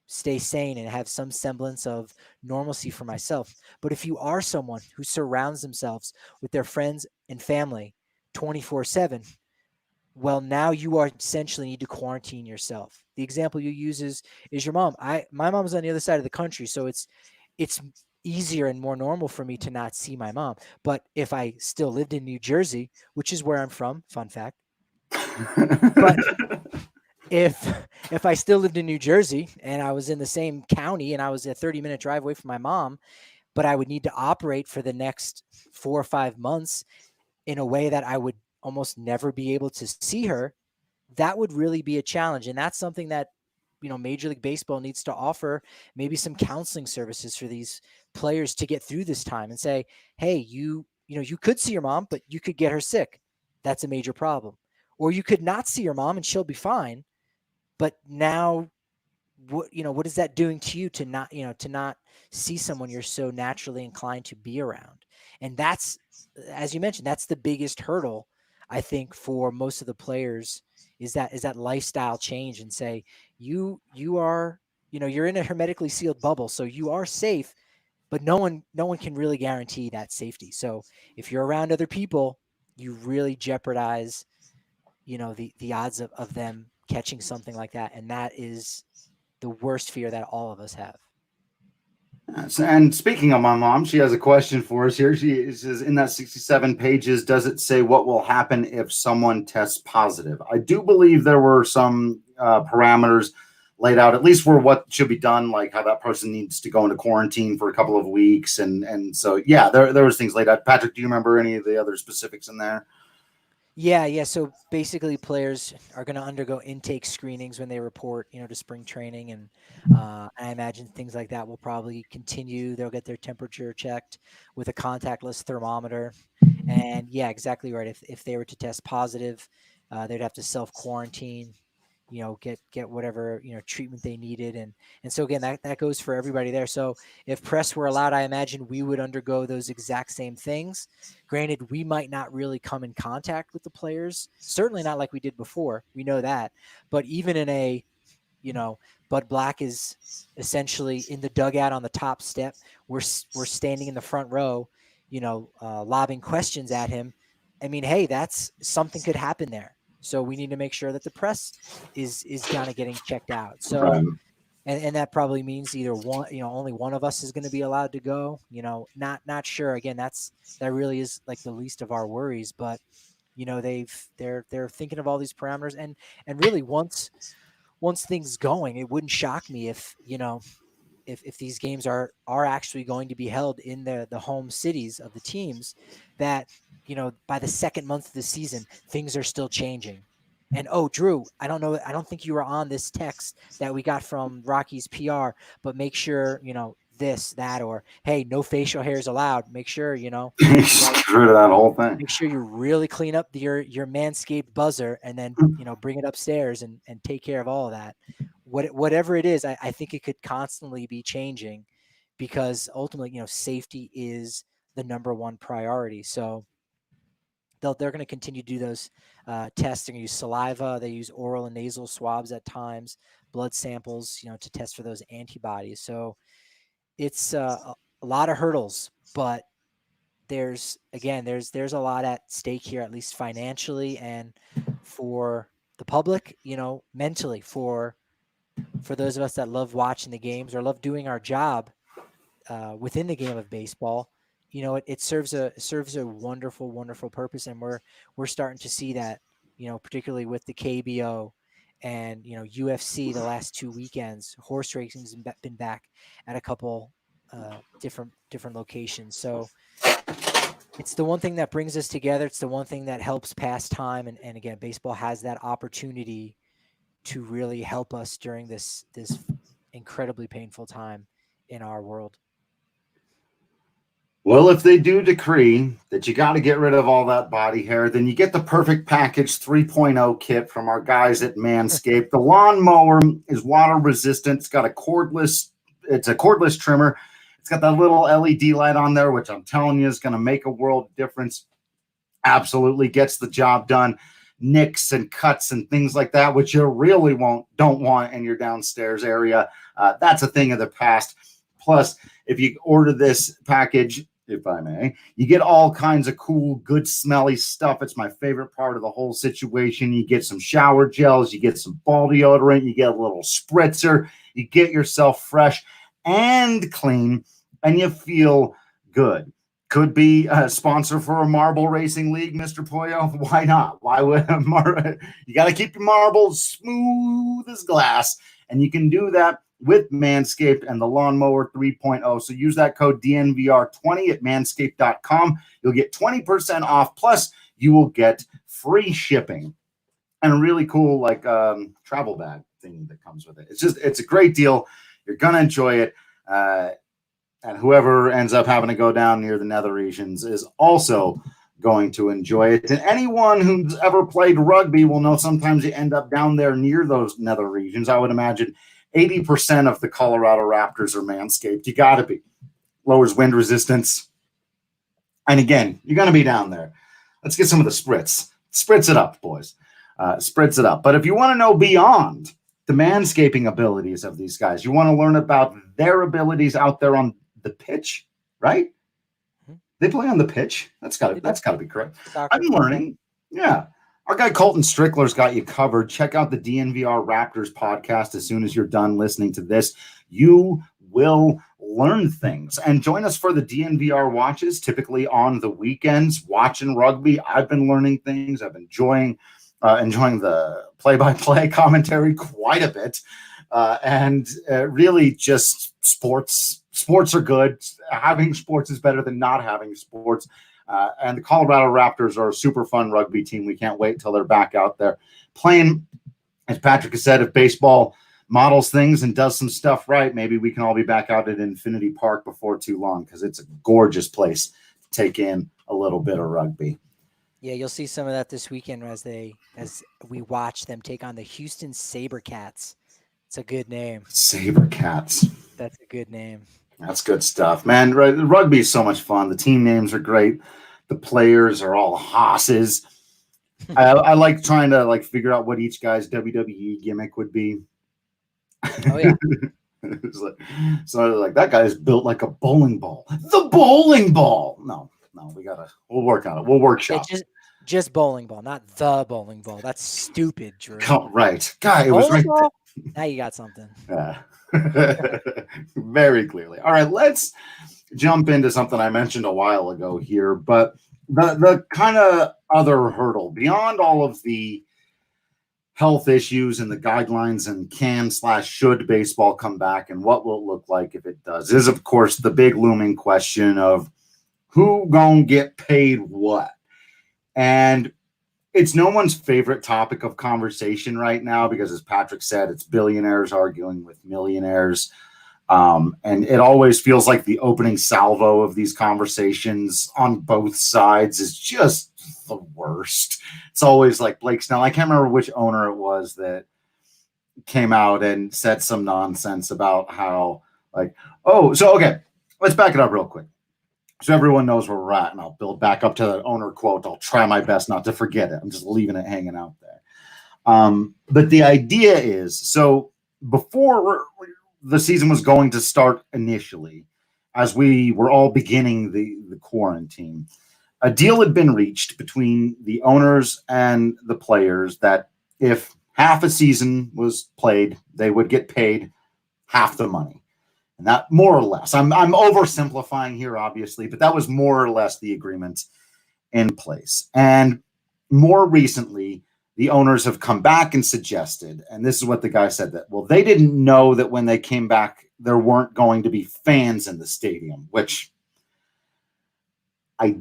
Speaker 2: stay sane and have some semblance of normalcy for myself. But if you are someone who surrounds themselves with their friends and family 24/7, well, now you are essentially need to quarantine yourself. The example you use is your mom. My mom's on the other side of the country, so it's easier and more normal for me to not see my mom. But if I still lived in New Jersey, which is where I'm from, fun fact, but if I still lived in New Jersey and I was in the same county and I was a 30-minute drive away from my mom, but I would need to operate for the next 4 or 5 months in a way that I would almost never be able to see her, that would really be a challenge. And that's something that, Major League Baseball needs to offer maybe some counseling services for these players to get through this time and say, hey, you could see your mom, but you could get her sick. That's a major problem. Or you could not see your mom and she'll be fine. But now what is that doing to you to not see someone you're so naturally inclined to be around? And that's, as you mentioned, that's the biggest hurdle, I think, for most of the players, is that lifestyle change, and say, you are, you're in a hermetically sealed bubble, so you are safe, but no one can really guarantee that safety. So if you're around other people, you really jeopardize, the odds of them catching something like that. And that is the worst fear that all of us have.
Speaker 1: And speaking of my mom, she has a question for us here. She says, in that 67 pages, does it say what will happen if someone tests positive? I do believe there were some parameters laid out, at least for what should be done, like how that person needs to go into quarantine for a couple of weeks. And so, yeah, there was things laid out. Patrick, do you remember any of the other specifics in there?
Speaker 2: Yeah. So basically, players are going to undergo intake screenings when they report, to spring training, and I imagine things like that will probably continue. They'll get their temperature checked with a contactless thermometer, and yeah, exactly right. If they were to test positive, they'd have to self quarantine. Get whatever treatment they needed, and so again, that goes for everybody there. So if press were allowed, I imagine we would undergo those exact same things. Granted, we might not really come in contact with the players, certainly not like we did before. We know that, but even in a, Bud Black is essentially in the dugout on the top step. We're standing in the front row, lobbing questions at him. I mean, hey, that's something could happen there. So we need to make sure that the press is kind of getting checked out. So,
Speaker 1: Right.
Speaker 2: and that probably means either one, only one of us is going to be allowed to go. Not sure. Again, that really is like the least of our worries. But they're thinking of all these parameters, and really once things going, it wouldn't shock me if if these games are actually going to be held in the home cities of the teams, that by the second month of the season, things are still changing. And Drew, I don't think you were on this text that we got from Rocky's PR, but make sure this, that, or hey, no facial hairs allowed. Make sure
Speaker 1: Screw to that whole thing.
Speaker 2: make sure you really clean up your Manscaped buzzer, and then bring it upstairs and take care of all of that. Whatever it is, I think it could constantly be changing, because ultimately, safety is the number one priority. So they're going to continue to do those tests. They're going to use saliva. They use oral and nasal swabs at times, blood samples, to test for those antibodies. So it's a lot of hurdles, but there's a lot at stake here, at least financially, and for the public, mentally, for those of us that love watching the games or love doing our job within the game of baseball. It serves a wonderful, wonderful purpose, and we're starting to see that, particularly with the KBO and UFC the last 2 weekends. Horse racing's been back at a couple different locations. So it's the one thing that brings us together. It's the one thing that helps pass time, and again, baseball has that opportunity to really help us during this incredibly painful time in our world.
Speaker 1: Well, if they do decree that you got to get rid of all that body hair, then you get the perfect package 3.0 kit from our guys at Manscaped. The lawnmower is water resistant. It's got a cordless trimmer. It's got that little LED light on there, which I'm telling you is going to make a world of difference. Absolutely gets the job done. Nicks and cuts and things like that, which you really don't want in your downstairs area. That's a thing of the past. Plus, if you order this package, if I may, you get all kinds of cool, good, smelly stuff. It's my favorite part of the whole situation. You get some shower gels, you get some ball deodorant, you get a little spritzer, you get yourself fresh and clean, and you feel good. Could be a sponsor for a marble racing league, Mr. Pollo. Why not? Why would you got to keep your marbles smooth as glass, and you can do that with Manscaped and the Lawnmower 3.0. So use that code DNVR20 at manscaped.com. You'll get 20% off. Plus, you will get free shipping and a really cool like travel bag thing that comes with it. It's a great deal. You're gonna enjoy it. And whoever ends up having to go down near the nether regions is also going to enjoy it. And anyone who's ever played rugby will know sometimes you end up down there near those nether regions. I would imagine 80% of the Colorado Raptors are manscaped. You got to be. Lowers wind resistance. And again, you're going to be down there. Let's get some of the spritz. Spritz it up, boys. Spritz it up. But if you want to know beyond the manscaping abilities of these guys, you want to learn about their abilities out there on the pitch, right? They play on the pitch. That's got to be correct. I'm learning. Yeah. Our guy Colton Strickler's got you covered. Check out the DNVR Raptors podcast as soon as you're done listening to this. You will learn things. And join us for the DNVR watches, typically on the weekends, watching rugby. I've been learning things. I've been enjoying the play-by-play commentary quite a bit. And really just sports. Sports are good. Having sports is better than not having sports. And the Colorado Raptors are a super fun rugby team. We can't wait till they're back out there playing. As Patrick has said, if baseball models things and does some stuff right, maybe we can all be back out at Infinity Park before too long, because it's a gorgeous place to take in a little bit of rugby.
Speaker 2: Yeah, you'll see some of that this weekend as we watch them take on the Houston SaberCats. It's a good name.
Speaker 1: SaberCats.
Speaker 2: That's a good name.
Speaker 1: That's good stuff, man. Rugby is so much fun. The team names are great. The players are all hosses. I like trying to figure out what each guy's WWE gimmick would be.
Speaker 2: Oh yeah.
Speaker 1: So that guy is built like a bowling ball. The bowling ball. No, we'll work on it. We'll workshop.
Speaker 2: Yeah, just bowling ball, not the bowling ball. That's stupid, Drew.
Speaker 1: Right. Guy, it was right there.
Speaker 2: Now you got something.
Speaker 1: Yeah. Very clearly. All right, let's jump into something I mentioned a while ago here, but the kind of other hurdle beyond all of the health issues and the guidelines and should baseball come back and what will it look like if it does is, of course, the big looming question of who gonna get paid what. And it's no one's favorite topic of conversation right now because, as Patrick said, it's billionaires arguing with millionaires. And it always feels like the opening salvo of these conversations on both sides is just the worst. It's always like Blake Snell. I can't remember which owner it was that came out and said some nonsense about how okay, let's back it up real quick. So everyone knows where we're at, and I'll build back up to the owner quote. I'll try my best not to forget it. I'm just leaving it hanging out there. But the idea is, so before the season was going to start initially, as we were all beginning the quarantine, a deal had been reached between the owners and the players that if half a season was played, they would get paid half the money. And that, more or less, I'm oversimplifying here, obviously, but that was more or less the agreement in place. And more recently, the owners have come back and suggested, and this is what the guy said, that, well, they didn't know that when they came back, there weren't going to be fans in the stadium, which I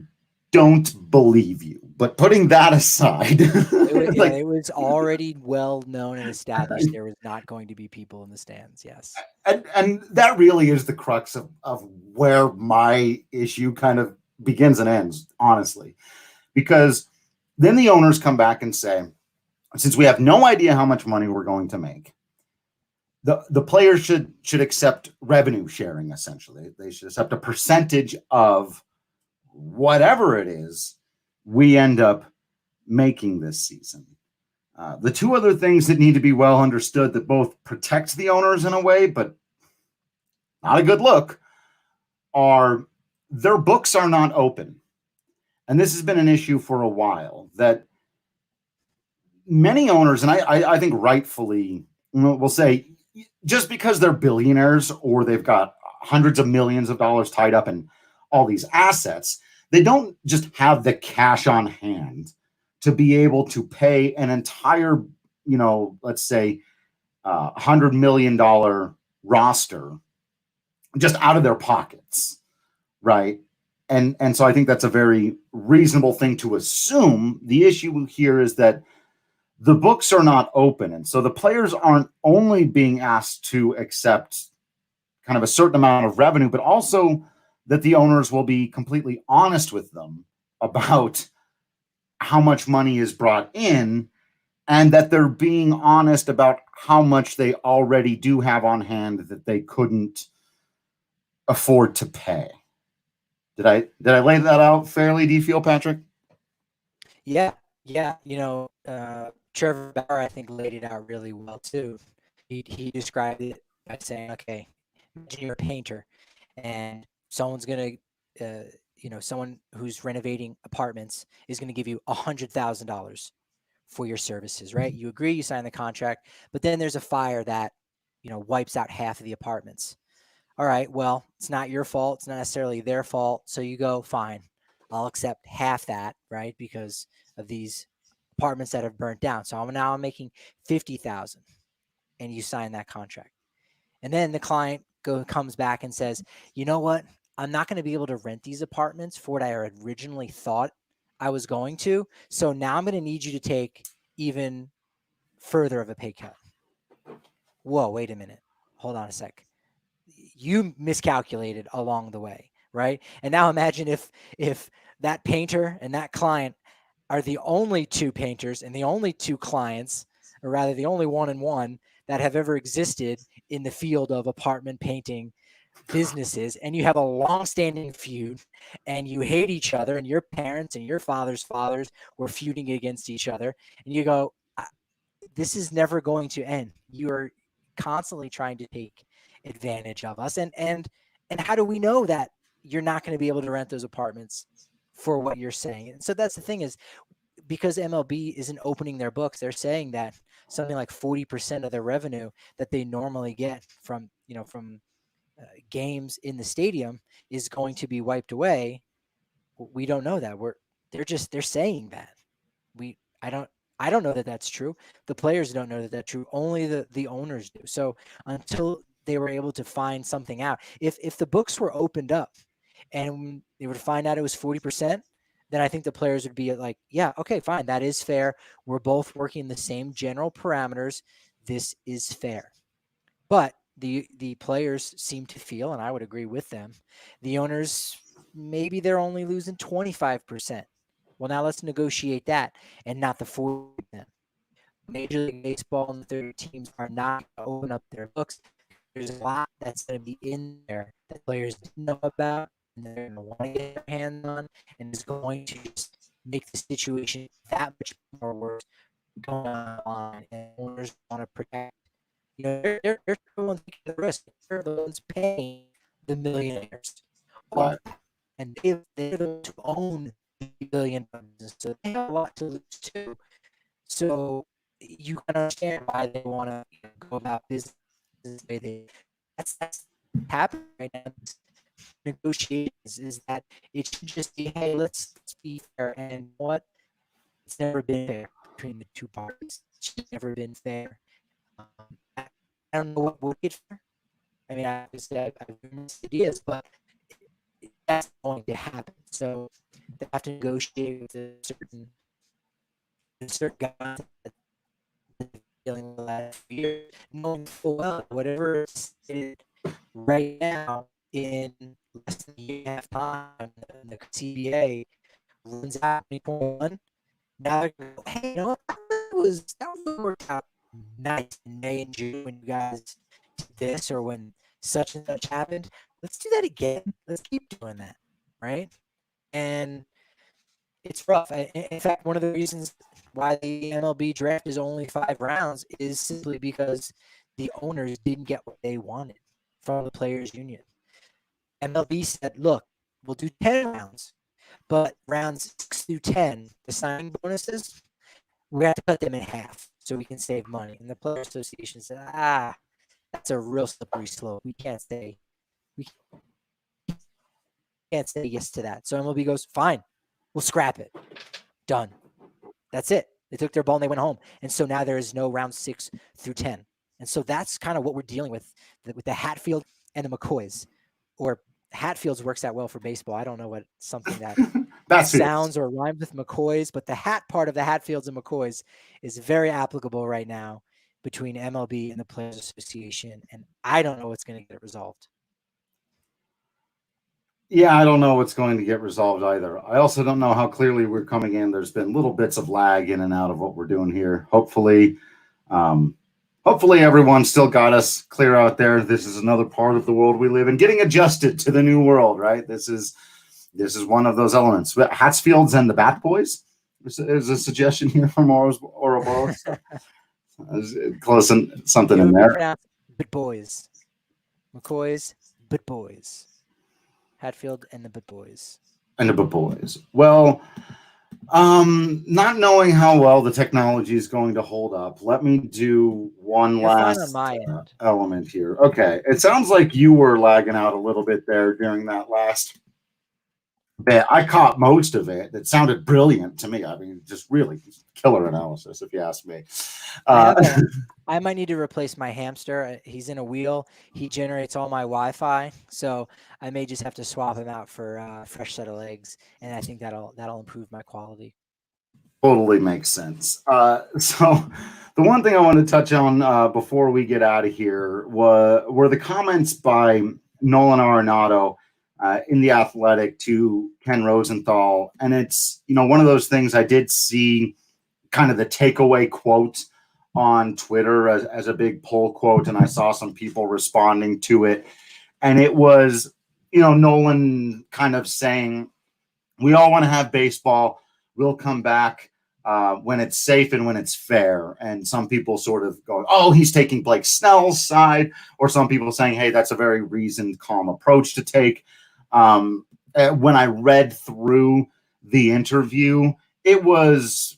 Speaker 1: don't believe you. But putting that aside,
Speaker 2: it was already well known and established there was not going to be people in the stands. Yes.
Speaker 1: And that really is the crux of where my issue kind of begins and ends, honestly, because then the owners come back and say, since we have no idea how much money we're going to make, the players should accept revenue sharing, essentially. They should accept a percentage of whatever it is we end up making this season. The two other things that need to be well understood that both protect the owners in a way, but not a good look, are their books are not open. And this has been an issue for a while, that many owners, and I think rightfully, will say, just because they're billionaires or they've got hundreds of millions of dollars tied up in all these assets, they don't just have the cash on hand to be able to pay an entire, let's say, $100 million roster just out of their pockets, right? and so I think that's a very reasonable thing to assume. The issue here is that the books are not open, and so the players aren't only being asked to accept kind of a certain amount of revenue, but also that the owners will be completely honest with them about how much money is brought in, and that they're being honest about how much they already do have on hand that they couldn't afford to pay. Did I lay that out fairly, do you feel, Patrick?
Speaker 2: Yeah, yeah. Trevor Bauer, I think, laid it out really well too. He described it by saying, "Okay, imagine you're a painter, and someone's gonna, someone who's renovating apartments is gonna give you $100,000 for your services, right? You agree, you sign the contract, but then there's a fire that, wipes out half of the apartments. All right, well, it's not your fault. It's not necessarily their fault. So you go, fine, I'll accept half that, right? Because of these apartments that have burnt down. So I'm making 50,000, and you sign that contract. And then the client comes back and says, you know what? I'm not going to be able to rent these apartments for what I originally thought I was going to. So now I'm going to need you to take even further of a pay cut. Whoa, wait a minute. Hold on a sec. You miscalculated along the way, right? And now imagine if that painter and that client are the only two painters and the only two clients, or rather the only one and one that have ever existed in the field of apartment painting businesses, and you have a long-standing feud and you hate each other, and your parents and your father's fathers were feuding against each other, and you go, this is never going to end. You're constantly trying to take advantage of us. And how do we know that you're not going to be able to rent those apartments for what you're saying? And so that's the thing, is because MLB isn't opening their books, they're saying that something like 40% of their revenue that they normally get from games in the stadium is going to be wiped away. We don't know that. They're saying that. I don't know that that's true. The players don't know that that's true. Only the owners do. So until they were able to find something out, if the books were opened up and they would find out it was 40%, then I think the players would be like, yeah, okay, fine, that is fair. We're both working the same general parameters. This is fair. But the players seem to feel, and I would agree with them, the owners, maybe they're only losing 25%. Well, now let's negotiate that and not the 40%. Major League Baseball and the 30 teams are not going to open up their books. There's a lot that's going to be in there that players didn't know about, and they're going to want to get their hands on, and is going to just make the situation that much more worse going on. And owners want to protect. They're the ones taking the risk. They're the ones paying the millionaires.
Speaker 1: Right.
Speaker 2: And they're the ones who own the billion businesses, so they have a lot to lose too. So you can understand why they want to go about business the way they. That's happening right now. Negotiations is that it should just be, hey, let's be fair. And what? It's never been fair between the two parties. It's just never been fair. I don't know what would get fair. I mean, obviously, I've ideas, but that's going to happen. So they have to negotiate with a certain guys that dealing with the last year, knowing full well whatever is stated right now in less than a year and a half time, the CBA runs out 2021. Now they're going to go, hey, that was worked out nice in May and June when you guys did this, or when such and such happened. Let's do that again. Let's keep doing that, right? And it's rough. In fact, one of the reasons why the MLB draft is only 5 rounds is simply because the owners didn't get what they wanted from the players' union. MLB said, look, we'll do 10 rounds, but rounds 6 through 10, the signing bonuses, we have to cut them in half so we can save money. And the Players Association said, that's a real slippery slope. We can't say yes to that. So MLB goes, fine, we'll scrap it. Done. That's it. They took their ball and they went home. And so now there is no round 6 through 10. And so that's kind of what we're dealing with the Hatfield and the McCoys, or Hatfields works out well for baseball. I don't know what something that
Speaker 1: That's
Speaker 2: sounds or rhymes with McCoy's, but the hat part of the Hatfields and McCoys is very applicable right now between MLB and the Players Association, and I don't know what's going to get it resolved.
Speaker 1: Yeah, I don't know what's going to get resolved either. I also don't know how clearly we're coming in. There's been little bits of lag in and out of what we're doing here. Um, hopefully everyone still got us clear out there. This is another part of the world we live in, getting adjusted to the new world, right? This is one of those elements. Hatsfields and the Bat Boys is a suggestion here from Ouroboros. Close in, something
Speaker 2: It
Speaker 1: in
Speaker 2: would be
Speaker 1: there.
Speaker 2: pronounced Bit Boys. McCoy's, Bit Boys. Hatfield and the Bit Boys.
Speaker 1: And the Boys. Well, not knowing how well the technology is going to hold up, let me do one
Speaker 2: You're fine
Speaker 1: last
Speaker 2: on my end.
Speaker 1: element here. Okay, it sounds like you were lagging out a little bit there during that last bit. I caught most of it. It sounded brilliant to me. I mean, just really killer analysis, if you ask me.
Speaker 2: I might need to replace my hamster. He's in a wheel. He generates all my Wi-Fi, so I may just have to swap him out for a fresh set of legs, and I think that'll improve my quality.
Speaker 1: Totally makes sense. So the one thing I want to touch on before we get out of here were the comments by Nolan Arenado in The Athletic to Ken Rosenthal. And it's, one of those things I did see kind of the takeaway quote on Twitter as a big poll quote, and I saw some people responding to it. And it was, Nolan kind of saying, we all want to have baseball. We'll come back when it's safe and when it's fair. And some people sort of go, oh, he's taking Blake Snell's side, or some people saying, hey, that's a very reasoned, calm approach to take. When I read through the interview, it was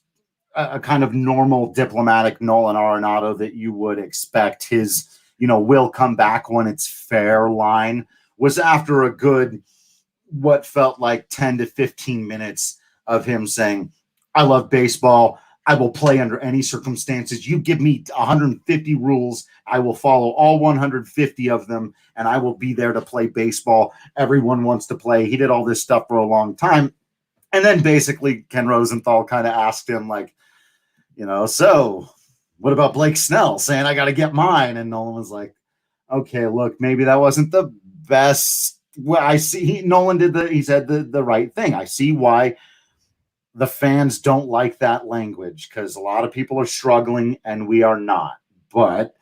Speaker 1: a kind of normal diplomatic Nolan Arenado that you would expect. His, will come back when it's fair line was after a good, what felt like 10 to 15 minutes of him saying, I love baseball. I will play under any circumstances. You give me 150 rules. I will follow all 150 of them, and I will be there to play baseball. Everyone wants to play. He did all this stuff for a long time. And then basically Ken Rosenthal kind of asked him, like, so what about Blake Snell saying I got to get mine? And Nolan was like, okay, look, maybe that wasn't the best. Well, I see Nolan he said the right thing. I see why the fans don't like that language, because a lot of people are struggling and we are not. But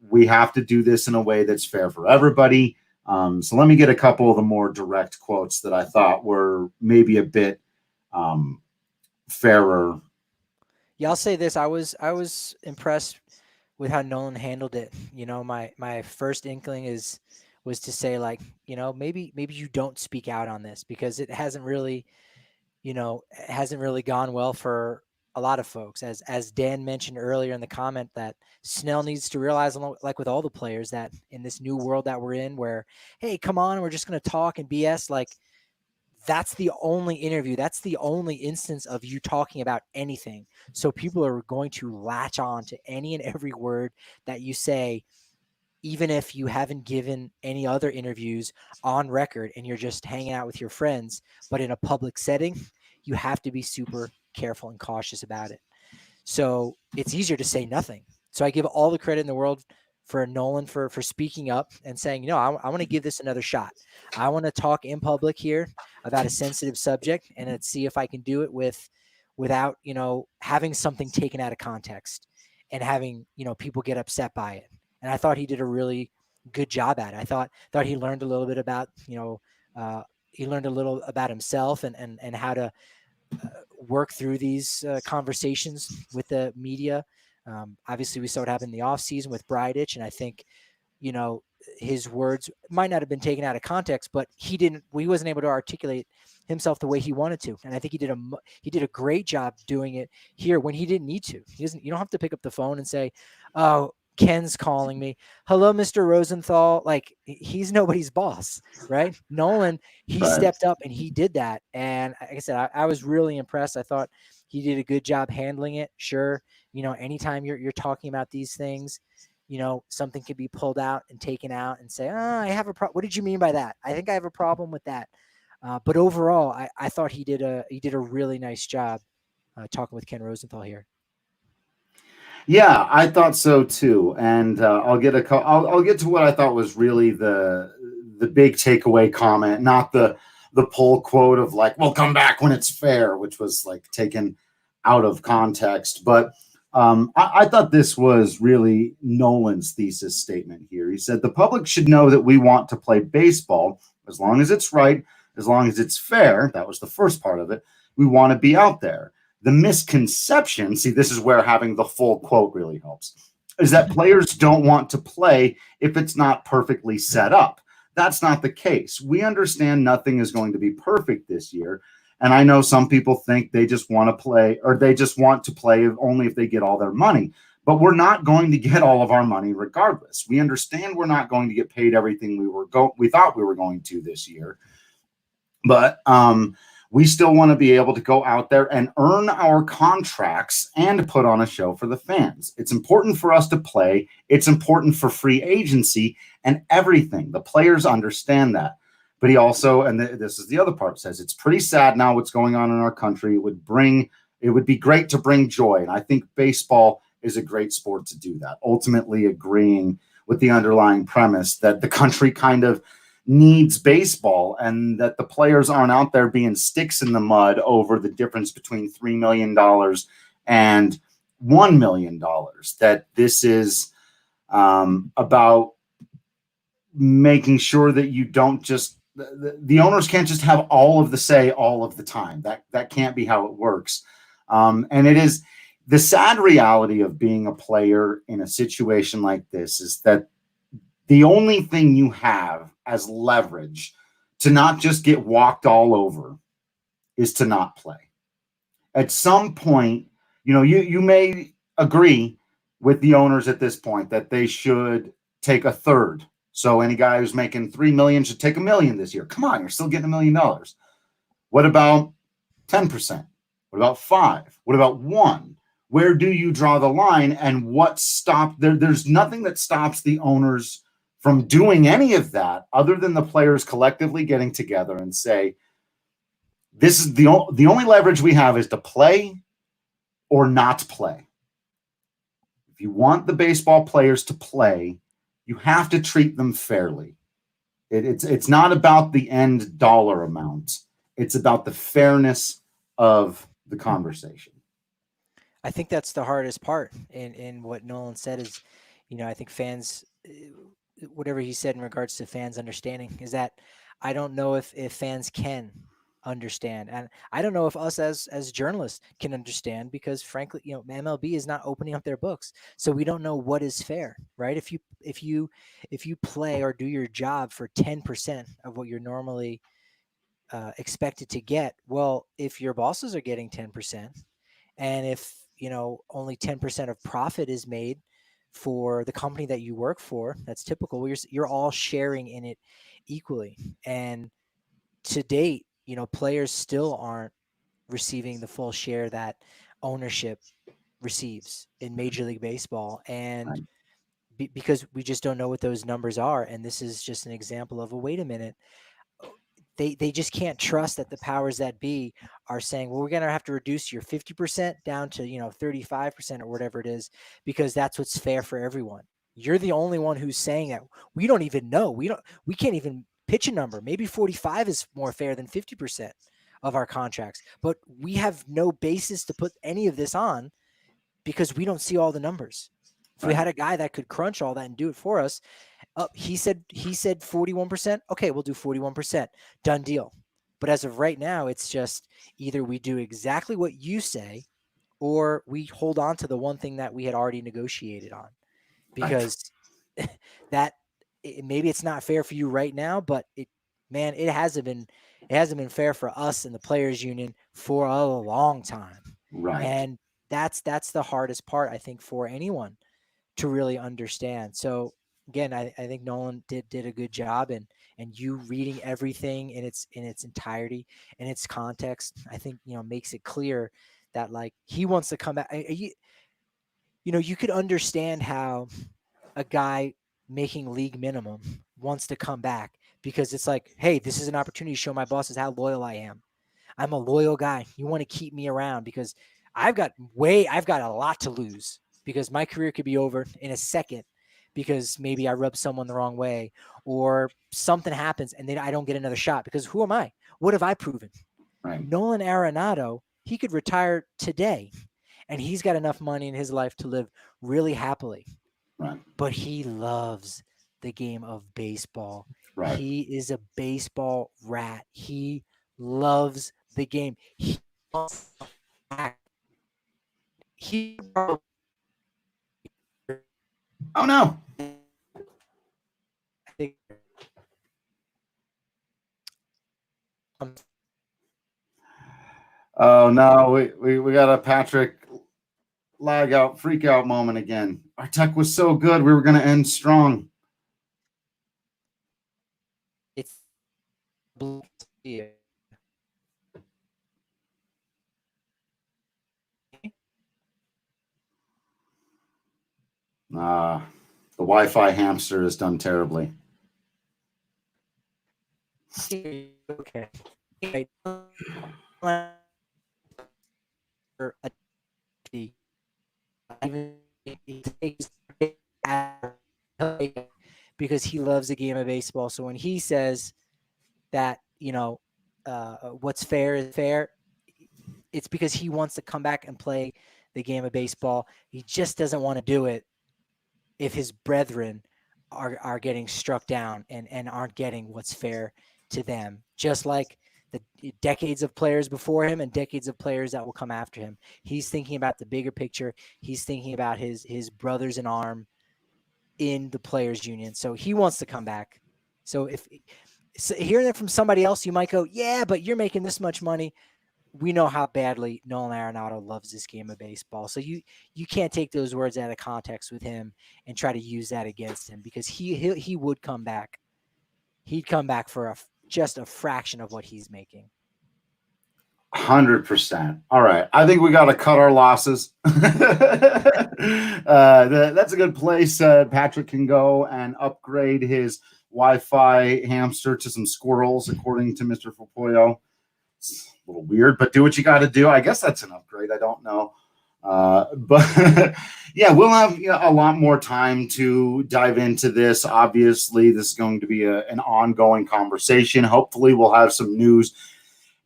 Speaker 1: we have to do this in a way that's fair for everybody. So let me get a couple of the more direct quotes that I thought were maybe a bit fairer.
Speaker 2: Yeah, I'll say this. I was impressed with how Nolan handled it. My first inkling was to say, like, maybe you don't speak out on this, because it hasn't really gone well for a lot of folks. As Dan mentioned earlier in the comment, that Snell needs to realize, like with all the players, that in this new world that we're in, where, hey, come on, we're just going to talk and BS, like, that's the only interview. That's the only instance of you talking about anything. So people are going to latch on to any and every word that you say, even if you haven't given any other interviews on record and you're just hanging out with your friends. But in a public setting, you have to be super careful and cautious about it. So it's easier to say nothing. So I give all the credit in the world for Nolan for speaking up and saying, I want to give this another shot. I want to talk in public here about a sensitive subject, and let's see if I can do it without, having something taken out of context and having, people get upset by it. And I thought he did a really good job at it. I thought he learned a little bit about, he learned a little about himself and how to work through these conversations with the media. Obviously, we saw what happened in the offseason with Bridich, and I think, his words might not have been taken out of context, but he wasn't able to articulate himself the way he wanted to. And I think he did a great job doing it here when he didn't need to. You don't have to pick up the phone and say, oh, Ken's calling me. Hello, Mr. Rosenthal. Like, he's nobody's boss, right? Nolan, he stepped up and he did that. And like I said, I was really impressed. I thought he did a good job handling it. Sure. Anytime you're talking about these things, something could be pulled out and taken out and say, I have a problem. What did you mean by that? I think I have a problem with that. But overall, I thought he did a really nice job talking with Ken Rosenthal here.
Speaker 1: Yeah, I thought so too, and I'll get to what I thought was really the big takeaway comment, not the pull quote of like, "We'll come back when it's fair," which was like taken out of context. But I thought this was really Nolan's thesis statement here. He said the public should know that we want to play baseball as long as it's right, as long as it's fair. That was the first part of it. We want to be out there. The misconception, see, this is where having the full quote really helps, is that players don't want to play if it's not perfectly set up. That's not the case. We understand nothing is going to be perfect this year. And I know some people think they just want to play, or they just want to play only if they get all their money. But we're not going to get all of our money regardless. We understand we're not going to get paid everything we thought we were going to this year. But we still want to be able to go out there and earn our contracts and put on a show for the fans. It's important for us to play. It's important for free agency and everything. The players understand that. But he also, and this is the other part, says it's pretty sad now what's going on in our country. It would be great to bring joy. And I think baseball is a great sport to do that. Ultimately agreeing with the underlying premise that the country kind of needs baseball and that the players aren't out there being sticks in the mud over the difference between $3 million and $1 million. That this is about making sure that you don't just, the owners can't just have all of the say all of the time. That can't be how it works. And it is the sad reality of being a player in a situation like this is that the only thing you have as leverage to not just get walked all over is to not play. At some point, you may agree with the owners at this point that they should take a third. So any guy who's making $3 million should take $1 million this year. Come on, you're still getting $1 million. What about 10%? What about 5%? What about 1%? Where do you draw the line? And what stops there? There's nothing that stops the owners from doing any of that other than the players collectively getting together and say, this is the only leverage we have is to play or not play. If you want the baseball players to play, you have to treat them fairly. It's not about the end dollar amount. It's about the fairness of the conversation.
Speaker 2: I think that's the hardest part in what Nolan said is, I think fans, whatever he said in regards to fans understanding is that I don't know if fans can understand. And I don't know if us as journalists can understand because frankly, MLB is not opening up their books. So we don't know what is fair, right? If you play or do your job for 10% of what you're normally expected to get, well, if your bosses are getting 10% and if, only 10% of profit is made for the company that you work for, that's typical. You're all sharing in it equally. And to date, players still aren't receiving the full share that ownership receives in Major League Baseball. And because we just don't know what those numbers are. And this is just an example of, wait a minute, they just can't trust that the powers that be are saying, well, we're going to have to reduce your 50% down to, 35% or whatever it is, because that's what's fair for everyone. You're the only one who's saying that. We don't even know. We can't even pitch a number. Maybe 45 is more fair than 50% of our contracts, but we have no basis to put any of this on because we don't see all the numbers. If we had a guy that could crunch all that and do it for us, he said 41%. Okay, we'll do 41%. Done deal. But as of right now, it's just either we do exactly what you say or we hold on to the one thing that we had already negotiated on. Because that maybe it's not fair for you right now, but it hasn't been fair for us in the players union for a long time.
Speaker 1: Right.
Speaker 2: And that's the hardest part, I think, for anyone to really understand. So again, I think Nolan did a good job, and you reading everything in its entirety, in its context, I think, makes it clear that like he wants to come back. You could understand how a guy making league minimum wants to come back because it's like, hey, this is an opportunity to show my bosses how loyal I am. I'm a loyal guy. You want to keep me around because I've got a lot to lose because my career could be over in a second because maybe I rub someone the wrong way or something happens and then I don't get another shot because who am I? What have I proven?
Speaker 1: Right.
Speaker 2: Nolan Arenado, he could retire today and he's got enough money in his life to live really happily.
Speaker 1: Right.
Speaker 2: But he loves the game of baseball.
Speaker 1: Right.
Speaker 2: He is a baseball rat. He loves the game. He wants to act. He
Speaker 1: Oh no. Oh no, we got a Patrick lag out, freak out moment again. Our tech was so good, we were going to end strong.
Speaker 2: It's blue.
Speaker 1: The Wi-Fi hamster has done terribly.
Speaker 2: Okay. Because he loves the game of baseball. So when he says that, what's fair is fair, it's because he wants to come back and play the game of baseball. He just doesn't want to do it if his brethren are getting struck down and aren't getting what's fair to them. Just like the decades of players before him and decades of players that will come after him. He's thinking about the bigger picture. He's thinking about his brothers in arm in the players union. So he wants to come back. So if hearing it from somebody else, you might go, yeah, but you're making this much money. We know how badly Nolan Arenado loves this game of baseball. So you can't take those words out of context with him and try to use that against him because he would come back. He'd come back for just a fraction of what he's making.
Speaker 1: 100%. All right. I think we got to cut our losses. That's a good place. Patrick can go and upgrade his Wi-Fi hamster to some squirrels, according to Mr. Fopoyo. It's a little weird, but do what you got to do. I guess that's an upgrade. I don't know. But yeah, we'll have a lot more time to dive into this. Obviously, this is going to be an ongoing conversation. Hopefully, we'll have some news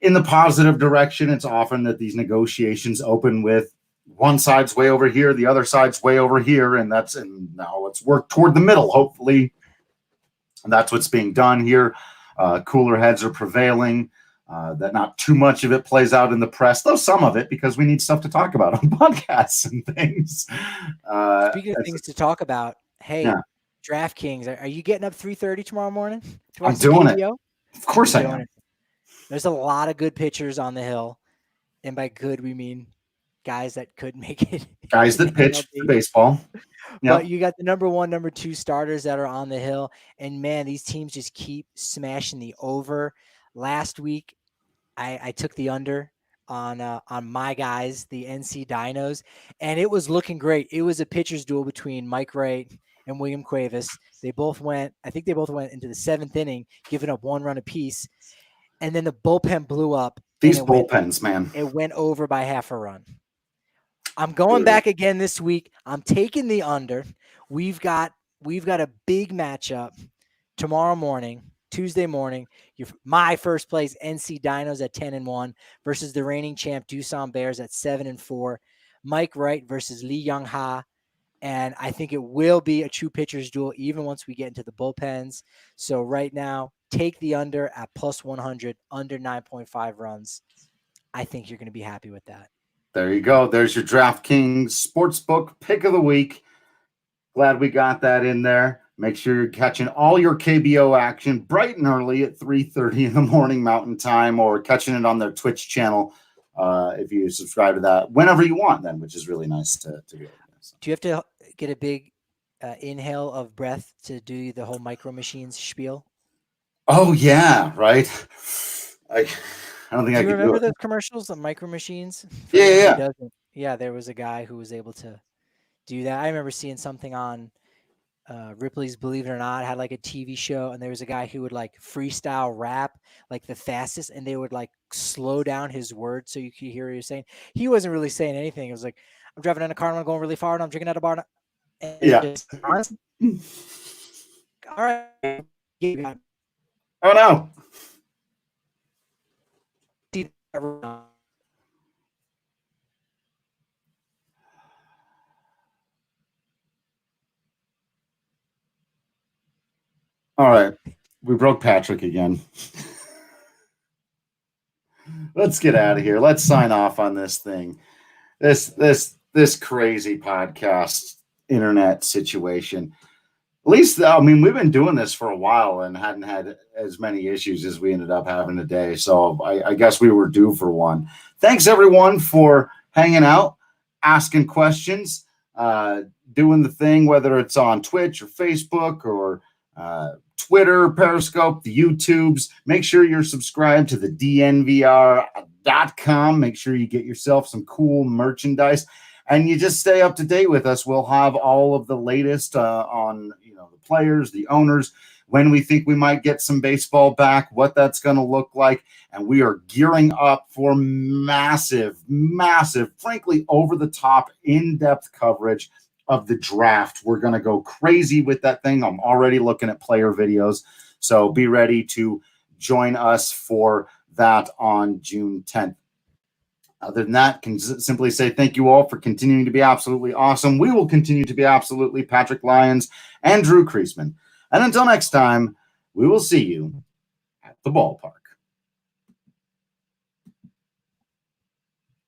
Speaker 1: in the positive direction. It's often that these negotiations open with one side's way over here, the other side's way over here, and now let's work toward the middle. Hopefully, that's what's being done here. Cooler heads are prevailing. That not too much of it plays out in the press, though some of it, because we need stuff to talk about on podcasts and things.
Speaker 2: Speaking of things to talk about, hey, yeah. DraftKings, are you getting up 3:30 tomorrow morning?
Speaker 1: I'm doing it. Of course I am.
Speaker 2: There's a lot of good pitchers on the hill, and by good we mean guys that could make it.
Speaker 1: Guys that pitch baseball.
Speaker 2: Yep. But you got the number 1, number 2 starters that are on the hill, and man, these teams just keep smashing the over. Last week, I took the under on my guys, the NC Dinos, and it was looking great. It was a pitcher's duel between Mike Wright and William Cuevas. I think they both went into the 7th inning, giving up 1 run apiece. And then the bullpen blew up.
Speaker 1: These bullpens, man.
Speaker 2: It went over by half a run. I'm going back again this week. I'm taking the under. We've got a big matchup tomorrow morning, Tuesday morning. My first place NC Dinos at 10-1 versus the reigning champ Doosan Bears at 7-4. Mike Wright versus Lee Young Ha. And I think it will be a true pitcher's duel even once we get into the bullpens. So right now, take the under at plus 100, under 9.5 runs. I think you're going to be happy with that.
Speaker 1: There you go. There's your DraftKings Sportsbook pick of the week. Glad we got that in there. Make sure you're catching all your KBO action bright and early at 3:30 in the morning Mountain Time, or catching it on their Twitch channel if you subscribe to that whenever you want, then, which is really nice to do.
Speaker 2: Do you have to get a big inhale of breath to do the whole Micro Machines spiel?
Speaker 1: Oh, yeah, right. I don't think I can
Speaker 2: remember
Speaker 1: do it.
Speaker 2: those commercials, the Micro Machines?
Speaker 1: Yeah.
Speaker 2: Yeah, there was a guy who was able to do that. I remember seeing something on Ripley's Believe It or Not had like a TV show, and there was a guy who would like freestyle rap like the fastest, and they would like slow down his words so you could hear what he was saying. He wasn't really saying anything. It was like, I'm driving in a car and I'm going really far and I'm drinking at a bar. And
Speaker 1: Yeah.
Speaker 2: just, honestly, all right. You got
Speaker 1: Oh no. All right. We broke Patrick again. Let's get out of here. Let's sign off on this thing. This crazy podcast internet situation. At least, I mean, we've been doing this for a while and hadn't had as many issues as we ended up having today. So I guess we were due for one. Thanks, everyone, for hanging out, asking questions, doing the thing, whether it's on Twitch or Facebook or Twitter, Periscope, the YouTubes. Make sure you're subscribed to the DNVR.com. Make sure you get yourself some cool merchandise. And you just stay up to date with us. We'll have all of the latest on the players, the owners, when we think we might get some baseball back, what that's going to look like. And we are gearing up for massive, frankly, over-the-top, in-depth coverage of the draft. We're going to go crazy with that thing. I'm already looking at player videos. So be ready to join us for that on June 10th. Other than that, can simply say thank you all for continuing to be absolutely awesome. We will continue to be absolutely Patrick Lyons and Drew Creasman. And until next time, we will see you at the ballpark.